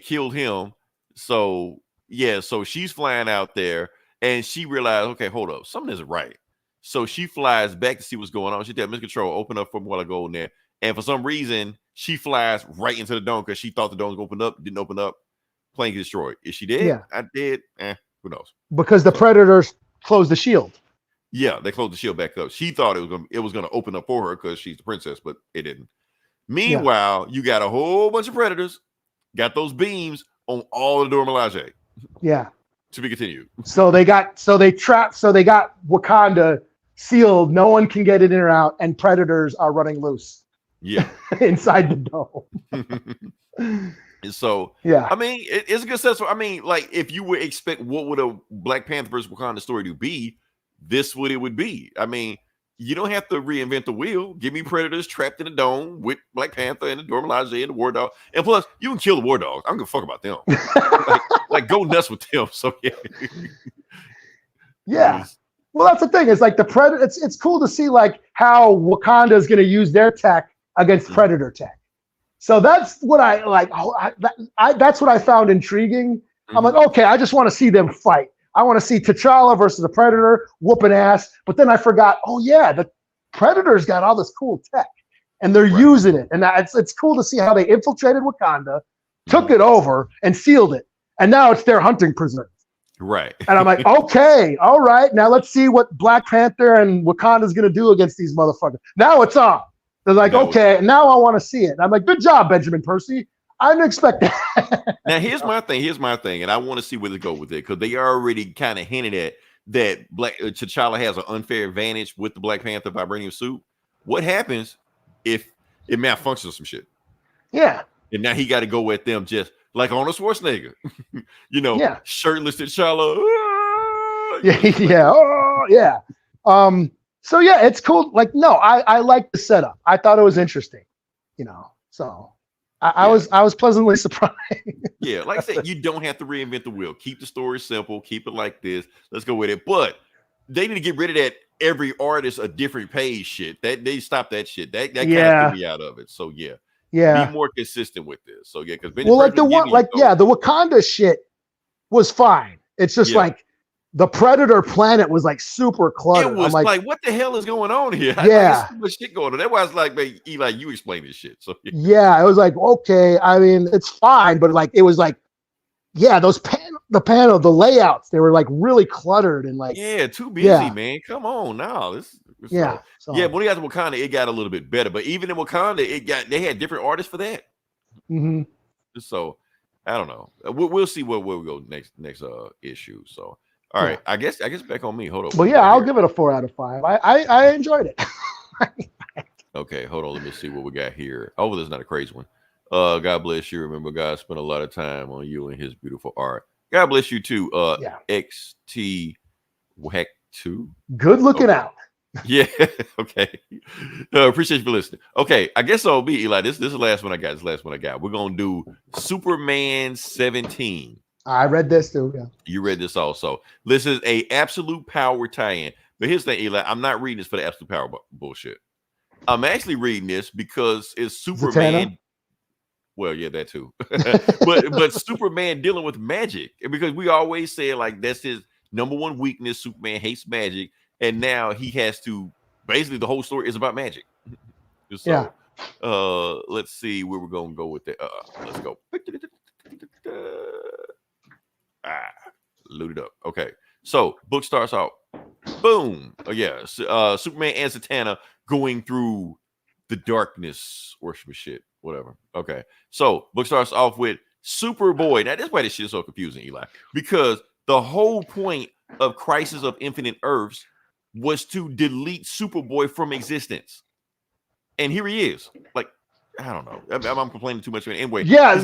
Speaker 1: killed him. So. Yeah, so she's flying out there, and she realized, okay, hold up, something isn't right. So she flies back to see what's going on. She did Miss Control open up from a while ago in there, and for some reason, she flies right into the dome because she thought the dome was going to open up, didn't open up. Plane gets destroyed. Is she dead?
Speaker 2: Yeah,
Speaker 1: I did. Who knows?
Speaker 2: Because the Predators closed the shield.
Speaker 1: Yeah, they closed the shield back up. She thought it was going to open up for her because she's the princess, but it didn't. Meanwhile, you got a whole bunch of Predators, got those beams on all the Dora Milaje.
Speaker 2: Yeah.
Speaker 1: To be continued.
Speaker 2: So they got Wakanda sealed. No one can get it in or out, and Predators are running loose.
Speaker 1: Yeah.
Speaker 2: Inside the dome.
Speaker 1: So I mean, it's a good sense. I mean, like if you would expect what would a Black Panther versus Wakanda story to be, this what it would be. I mean, you don't have to reinvent the wheel. Give me Predators trapped in a dome with Black Panther and the Dora Milaje and the War Dog. And plus, you can kill the War Dogs. I don't give a fuck about them. like go nuts with them. So
Speaker 2: yeah. Well, that's the thing. It's like the Predator. It's cool to see like how Wakanda is going to use their tech against Predator tech. So that's what I like. That's what I found intriguing. I'm like, okay, I just want to see them fight. I want to see T'Challa versus the Predator whooping ass. But then I forgot, oh yeah, the Predator's got all this cool tech and they're using it. And it's cool to see how they infiltrated Wakanda, took it over and sealed it. And now it's their hunting preserve.
Speaker 1: Right.
Speaker 2: And I'm like, okay, all right. Now let's see what Black Panther and Wakanda's going to do against these motherfuckers. Now it's on. They're like, okay, now I want to see it. And I'm like, good job, Benjamin Percy. I didn't expect that.
Speaker 1: Now, here's my thing, and I want to see where they go with it because they already kind of hinted at that T'Challa has an unfair advantage with the Black Panther vibranium suit. What happens if it malfunctions or some shit?
Speaker 2: Yeah.
Speaker 1: And now he got to go at them just like Arnold Schwarzenegger, shirtless T'Challa.
Speaker 2: So yeah, it's cool. Like, no, I like the setup. I thought it was interesting, so. I was pleasantly surprised.
Speaker 1: Yeah, like I said, you don't have to reinvent the wheel. Keep the story simple. Keep it like this. Let's go with it. But they need to get rid of that every artist a different page shit. That they stop that shit. That kind of threw me out of it. So yeah.
Speaker 2: Yeah.
Speaker 1: Be more consistent with this. So yeah, because
Speaker 2: Well, like the Wakanda shit was fine. It's just like the Predator planet was like super cluttered.
Speaker 1: It was
Speaker 2: I'm
Speaker 1: like, what the hell is going on here?
Speaker 2: Yeah,
Speaker 1: there's too much shit going on. That's why it's like, man, Eli, you explain this shit. So
Speaker 2: yeah, it was like, okay, I mean, it's fine, but like it was like, yeah, the layouts, they were like really cluttered and like
Speaker 1: too busy, man. Come on now.
Speaker 2: But
Speaker 1: when he got to Wakanda, it got a little bit better. But even in Wakanda, they had different artists for that.
Speaker 2: Mm-hmm.
Speaker 1: So I don't know. We'll see where we go next issue. So all right, I guess back on me. Hold on.
Speaker 2: Well, yeah, I'll give it a 4 out of 5. I enjoyed it.
Speaker 1: Okay, hold on. Let me see what we got here. Oh, this is not a crazy one. God bless you. Remember, God spent a lot of time on you and his beautiful art. God bless you too. XT Wack 2.
Speaker 2: Good looking out.
Speaker 1: Yeah. Okay. Appreciate you for listening. Okay, I guess I'll be Eli. This is the last one I got. This is the last one I got. We're gonna do Superman 17.
Speaker 2: I read this too. Yeah.
Speaker 1: You read this also. This is a absolute power tie-in. But here's the thing, Eli. I'm not reading this for the absolute power bullshit. I'm actually reading this because it's Superman.
Speaker 2: Zatanna?
Speaker 1: Well, yeah, that too. but Superman dealing with magic, because we always say like that's his number one weakness. Superman hates magic, and now he has to. Basically, the whole story is about magic. So, let's see where we're gonna go with it. Let's go. Load it up. Okay, so book starts out. Boom. Oh yeah, Superman and Zatanna going through the darkness or some shit, whatever. Okay, so book starts off with Superboy. Now that's why this shit is so confusing, Eli, because the whole point of Crisis of Infinite Earths was to delete Superboy from existence, and here he is. Like, I don't know. I'm complaining too much. Anyway,
Speaker 2: because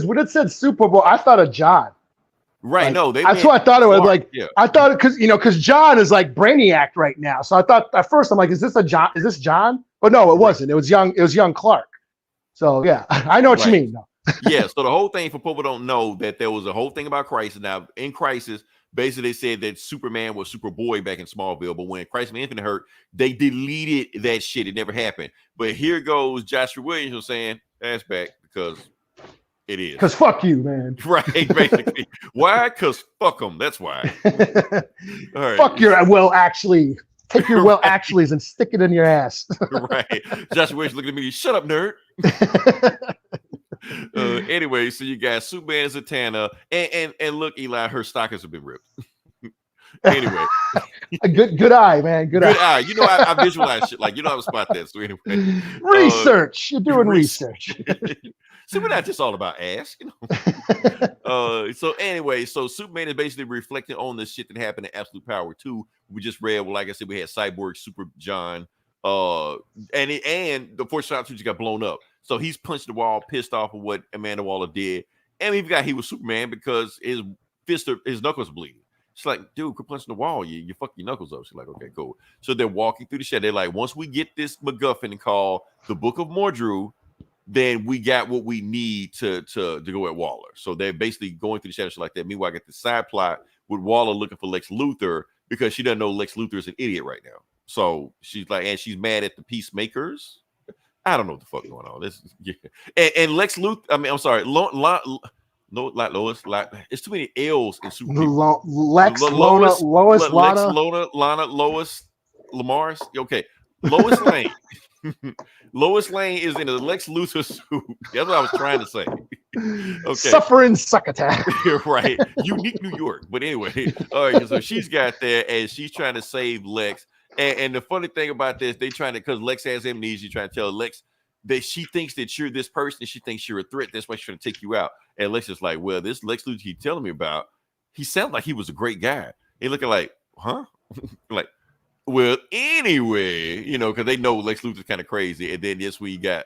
Speaker 2: when it said Superboy, I thought of John.
Speaker 1: Right?
Speaker 2: Like,
Speaker 1: no,
Speaker 2: that's what I thought it was. Like, I thought it because John is like Brainiac right now. So I thought at first I'm like, is this John? Is this John? But no, it wasn't. It was young Clark. So yeah, I know what you mean. No.
Speaker 1: Yeah. So the whole thing, for people who don't know, that there was a whole thing about Crisis. Now in Crisis, basically they said that Superman was Superboy back in Smallville, but when Crisis of Infinite hurt, they deleted that shit. It never happened. But here goes Joshua Williams saying that's back because it is.
Speaker 2: Because fuck you, man.
Speaker 1: Right, basically. Why? Because fuck them. That's why. All right.
Speaker 2: Fuck your actually. Take your actuallys and stick it in your ass.
Speaker 1: Right. Joshua Williams looking at me. Shut up, nerd. Anyway, so you got Superman and Zatanna, and look, Eli, her stockings have been ripped. Anyway,
Speaker 2: good eye, man. Good eye.
Speaker 1: You know, I visualize shit like how to spot that. So anyway,
Speaker 2: research. You're doing research.
Speaker 1: See, we're not just all about ass, So anyway, so Superman is basically reflecting on the shit that happened in Absolute Power 2. We just read, well, like I said, we had Cyborg, Super John, and the Force Shot just got blown up. So he's punched the wall, pissed off of what Amanda Waller did, and he was Superman because his knuckles are bleeding. She's like, dude, quit punching the wall. You fuck your knuckles up. She's like, okay, cool. So they're walking through the shed. They're like, once we get this MacGuffin called the Book of Mordru, then we got what we need to go at Waller. So they're basically going through the shadows like that. Meanwhile, I get the side plot with Waller looking for Lex Luthor because she doesn't know Lex Luthor is an idiot right now. So she's like, and she's mad at the Peacemakers. I don't know what the fuck going on. And Lex Luthor. I mean, I'm sorry, Lois. It's too many L's in Super.
Speaker 2: Lois,
Speaker 1: Lana, Lois, Lamar's. Okay, Lois Lane. Lois Lane is in a Lex Luthor suit. That's what I was trying to say. Okay.
Speaker 2: Suffering succotash.
Speaker 1: Right. Unique New York. But anyway, all right. So she's got there and she's trying to save Lex. And the funny thing about this, because Lex has amnesia, trying to tell Lex that she thinks that you're this person. She thinks you're a threat. That's why she's trying to take you out. And Lex is like, well, this Lex Luthor he's telling me about, he sounds like he was a great guy. And looking like, huh? Like, well, anyway, because they know Lex Luthor's kind of crazy. And then yes, we got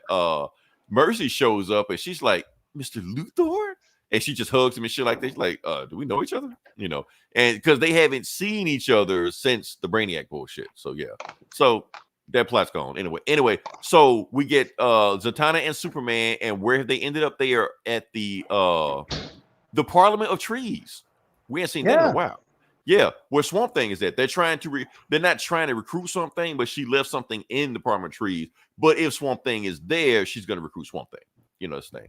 Speaker 1: Mercy shows up and she's like, Mr. Luthor? And she just hugs him and shit like that. She's like, do we know each other? And because they haven't seen each other since the Brainiac bullshit. So yeah. So that plot's gone. Anyway, so we get Zatanna and Superman, and where have they ended up? They are at the Parliament of Trees. We ain't seen that in a while. Yeah, where Swamp Thing is that they're trying to they're not trying to recruit Swamp Thing, but she left something in the Department of Trees. But if Swamp Thing is there, she's gonna recruit Swamp Thing. You know what I'm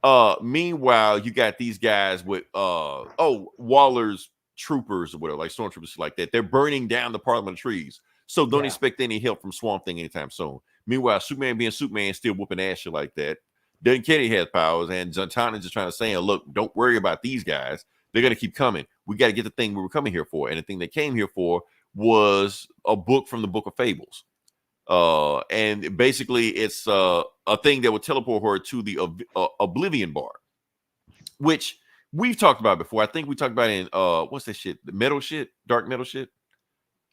Speaker 1: saying? Meanwhile, you got these guys with Waller's troopers or whatever, like stormtroopers like that. They're burning down the Department of Trees. So don't expect any help from Swamp Thing anytime soon. Meanwhile, Superman being Superman, still whooping ass shit like that. Doesn't care he has powers, and Zatanna's just trying to say, look, don't worry about these guys. They're going to keep coming. We got to get the thing we were coming here for. And the thing they came here for was a book from the Book of Fables. And basically, it's a thing that would teleport her to the Oblivion Bar, which we've talked about before. I think we talked about it in, what's that shit? The metal shit? Dark metal shit?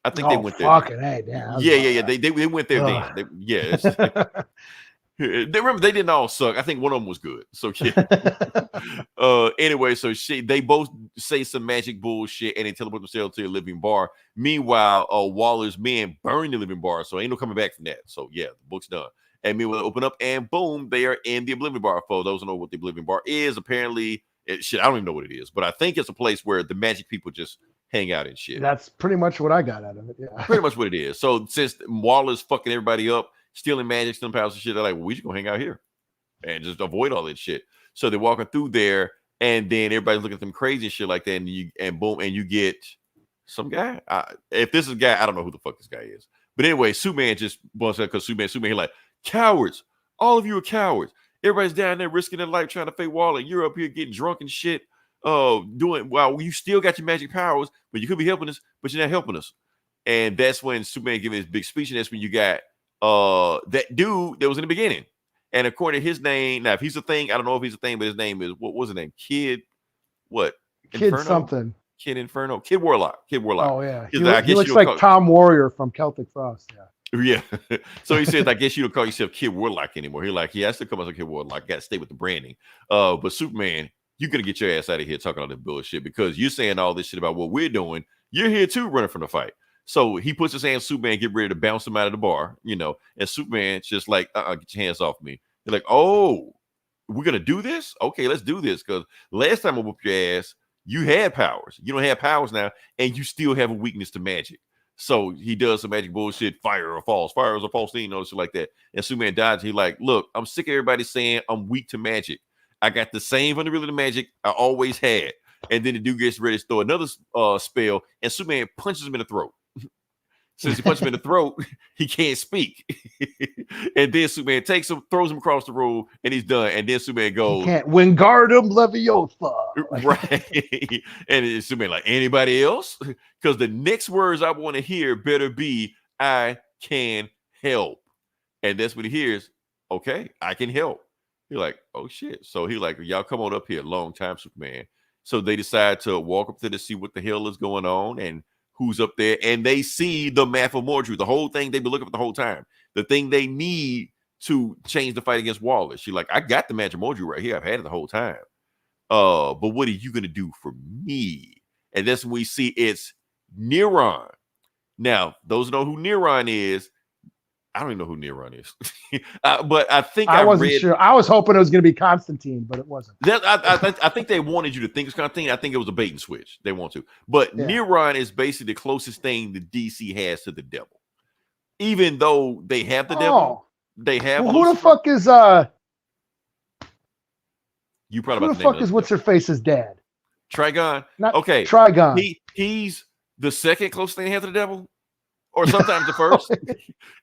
Speaker 1: I think they went there.
Speaker 2: Fucking hey,
Speaker 1: yeah. They went there then. They remember they didn't all suck. I think one of them was good. So yeah. Anyway, so they both say some magic bullshit and they teleport themselves to a living bar. Meanwhile, Waller's men burn the living bar, so ain't no coming back from that. So yeah, the book's done. And meanwhile, they open up and boom, they are in the Oblivion Bar. For those who know what the Oblivion Bar is, apparently, I don't even know what it is, but I think it's a place where the magic people just hang out and shit.
Speaker 2: That's pretty much what I got out of it. Yeah,
Speaker 1: pretty much what it is. So since Waller's fucking everybody up, stealing magic, stealing powers and shit, they're like, well, we just gonna hang out here and just avoid all that shit. So they're walking through there, and then everybody's looking at them crazy and shit like that, and boom, and you get some guy. If this is a guy, I don't know who the fuck this guy is. But anyway, Superman just bumps out because Superman, he's like, cowards, all of you are cowards. Everybody's down there risking their life trying to fight Waller. You're up here getting drunk and shit. You still got your magic powers, but you could be helping us, but you're not helping us. And that's when Superman giving his big speech, and that's when you got that dude that was in the beginning. And according to his name, now if he's a thing, I don't know if he's a thing, but his name is, what was his name? Kid
Speaker 2: Inferno? Something.
Speaker 1: Kid Inferno. Kid Warlock.
Speaker 2: Oh yeah. He looks like Tom Warrior from Celtic Frost.
Speaker 1: Yeah. So he says, I guess you don't call yourself Kid Warlock anymore. He's like, yeah, I still come as a Kid Warlock. Got to stay with the branding. But Superman, you gotta get your ass out of here talking all this bullshit, because you're saying all this shit about what we're doing. You're here too, running from the fight. So he puts his hand on Superman, get ready to bounce him out of the bar, and Superman's just like, get your hands off me. They're like, oh, we're going to do this? Okay, let's do this, because last time I whooped your ass, you had powers. You don't have powers now, and you still have a weakness to magic. So he does some magic bullshit, fire or false thing, shit like that. And Superman dodges. He's like, look, I'm sick of everybody saying I'm weak to magic. I got the same vulnerability to magic I always had. And then the dude gets ready to throw another spell, and Superman punches him in the throat. Since he punched him in the throat, he can't speak. And then Superman takes him, throws him across the room, and he's done. And then Superman goes,
Speaker 2: "You can't Wingardium Leviosa."
Speaker 1: Right. And Superman like, anybody else? Because the next words I want to hear better be, I can help. And that's what he hears. Okay, I can help. He's like, oh shit. So he like, y'all come on up here. Long time, Superman. So they decide to walk up there to see what the hell is going on and who's up there, and they see the map of Mordru. The whole thing they've been looking for the whole time. The thing they need to change the fight against Waller. She's like, I got the magic Mordru right here. I've had it the whole time. But what are you gonna do for me? And that's when we see it's Neron. Now, those who know who Neron is, I don't even know who Neron is. But I think
Speaker 2: I wasn't sure. I was hoping it was going to be Constantine, but it wasn't.
Speaker 1: I think they wanted you to think it's Constantine. I think it was a bait and switch. They want to. But Neron is basically the closest thing the DC has to the devil. Even though they have the devil, they have.
Speaker 2: Well, who the fuck is
Speaker 1: you probably
Speaker 2: who the fuck is what's her face's dad?
Speaker 1: Trigon.
Speaker 2: Okay. Trigon.
Speaker 1: He's the second closest thing they have to the devil. Or sometimes the first.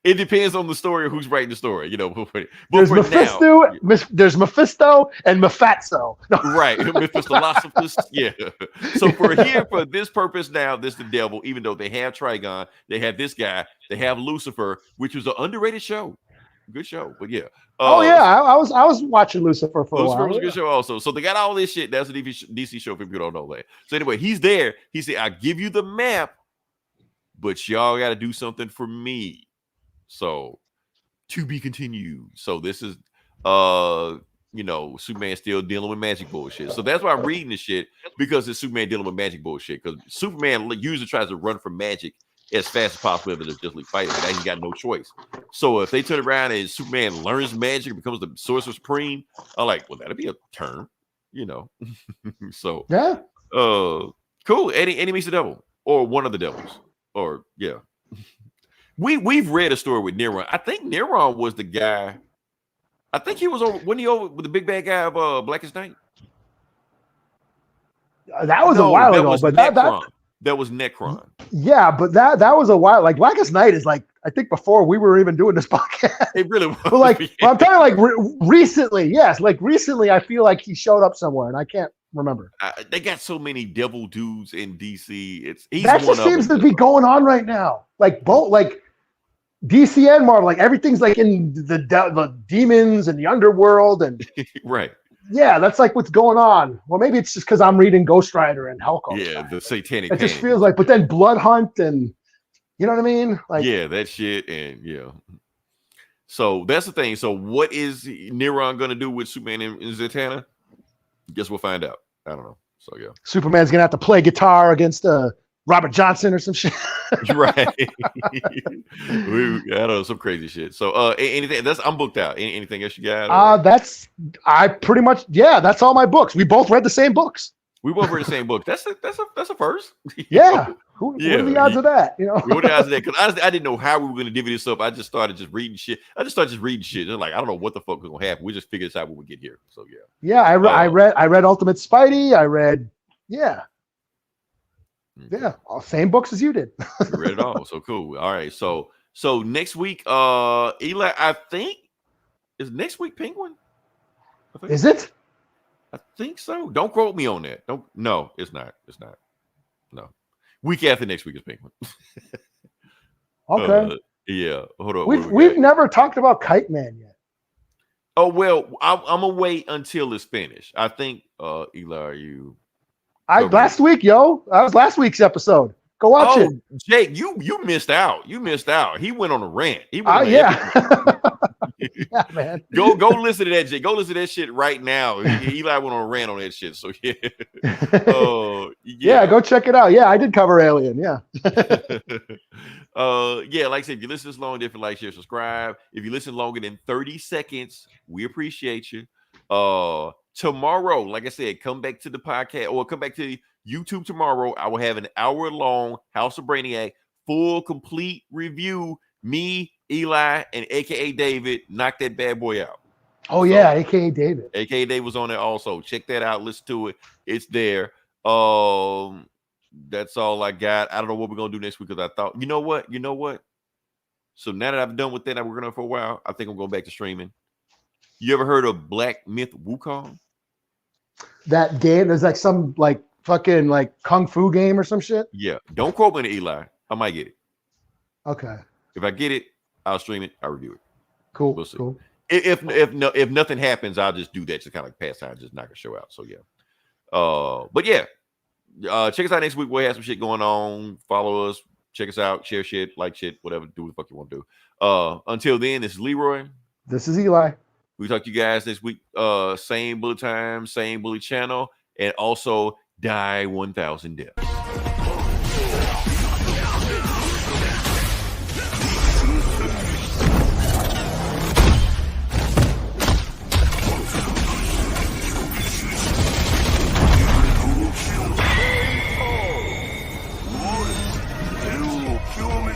Speaker 1: It depends on the story or who's writing the story, But
Speaker 2: there's Mephisto, there's Mephisto and Mephatso.
Speaker 1: Right, Mephistophilosopher. Yeah. So for this purpose now, this is the devil. Even though they have Trigon, they have this guy, they have Lucifer, which was an underrated show. Good show, but yeah.
Speaker 2: I was watching Lucifer for a while.
Speaker 1: Lucifer was a good show also. So they got all this shit. That's a DC show. If people don't know that. So anyway, he's there. He said, "I give you the map, but y'all got to do something for me." So to be continued. So this is Superman still dealing with magic bullshit. So that's why I'm reading this shit, because it's Superman dealing with magic bullshit. Because Superman usually tries to run from magic as fast as possible to just fight it, but now he's got no choice. So if they turn around and Superman learns magic and becomes the Sorcerer Supreme, I'm like, well, that'd be a turn, So
Speaker 2: yeah.
Speaker 1: Cool. Eddie meets the devil. or one of the devils, or yeah. We've read a story with Neron. I think Neron was the guy. I think he was over. Wasn't he over with the big bad guy of Blackest Night?
Speaker 2: That was a while ago, but
Speaker 1: that was Necron.
Speaker 2: Yeah, but that was a while. Like Blackest Night is like, I think before we were even doing this podcast.
Speaker 1: It really was.
Speaker 2: But like, I'm talking like recently. Yes, like recently, I feel like he showed up somewhere, and I can't remember.
Speaker 1: They got so many devil dudes in DC.
Speaker 2: That just seems to be going on right now. Like both, like DC and Marvel, like everything's like in the demons and the underworld, and
Speaker 1: right.
Speaker 2: Yeah, that's like what's going on. Well, maybe it's just because I'm reading Ghost Rider and Hellcat.
Speaker 1: Yeah, the satanic.
Speaker 2: It just feels like, but then Blood Hunt and you know what I mean? Like,
Speaker 1: yeah, that shit and yeah. So that's the thing. So what is Neron gonna do with Superman and Zatanna? Guess we'll find out. I don't know. So yeah,
Speaker 2: Superman's gonna have to play guitar against Robert Johnson or some shit.
Speaker 1: Right. I don't know, some crazy shit. So anything I'm booked out. Anything else you got?
Speaker 2: That's all my books. We both read the same books.
Speaker 1: We both read the same book. That's a first.
Speaker 2: Yeah. What are the odds of that? You know,
Speaker 1: what are the odds of that? Because honestly, I didn't know how we were going to divvy this up. I just started reading shit. Just like, I don't know what the fuck was going to happen. We just figured this out when we get here. So yeah.
Speaker 2: Yeah, I read Ultimate Spidey. I read, yeah. Yeah, same books as you did.
Speaker 1: We read it all. So cool. All right. So next week, Eli, I think is next week Penguin.
Speaker 2: Is it?
Speaker 1: I think so. Don't quote me on that. No, it's not. It's not. No. Week after next week is Penguin.
Speaker 2: Okay.
Speaker 1: Yeah. Hold on.
Speaker 2: We've never talked about Kite Man yet.
Speaker 1: Oh well, I'm gonna wait until it's finished. I think Eli, are you?
Speaker 2: Last week, that was last week's episode. Go watch it.
Speaker 1: Jake, you missed out. You missed out. He went on a rant.
Speaker 2: Yeah, man.
Speaker 1: Go listen to that, Jake. Go listen to that shit right now. Eli went on a rant on that shit. So yeah.
Speaker 2: Yeah, go check it out. Yeah, I did cover Alien. Yeah.
Speaker 1: Yeah, like I said, if you listen this long, different like, share, subscribe. If you listen longer than 30 seconds, we appreciate you. Tomorrow, like I said, come back to the podcast or come back to YouTube tomorrow. I will have an hour-long House of Brainiac full complete review. Me, Eli, and AKA David knock that bad boy out.
Speaker 2: Oh yeah, AKA David.
Speaker 1: AKA David was on there also. Check that out. Listen to it. It's there. That's all I got. I don't know what we're gonna do next week because I thought, you know what? So now that I've done with that, I've worked on it for a while. I think I'm going back to streaming. You ever heard of Black Myth Wukong?
Speaker 2: That game, there's like some like fucking like kung fu game or some shit.
Speaker 1: Yeah, don't quote me to Eli. I might get it.
Speaker 2: Okay.
Speaker 1: If I get it, I'll stream it. I'll review it.
Speaker 2: Cool.
Speaker 1: We'll see.
Speaker 2: Cool.
Speaker 1: If nothing happens, I'll just do that to kind of like pass time, just knock a show out. So yeah. But yeah, check us out next week. We'll have some shit going on. Follow us. Check us out. Share shit. Like shit. Whatever. Do what the fuck you want to do. Until then, this is Leroy.
Speaker 2: This is Eli.
Speaker 1: We talk to you guys next week. Same bullet time, same bullet channel, and also die 1,000 deaths.
Speaker 3: Kill me,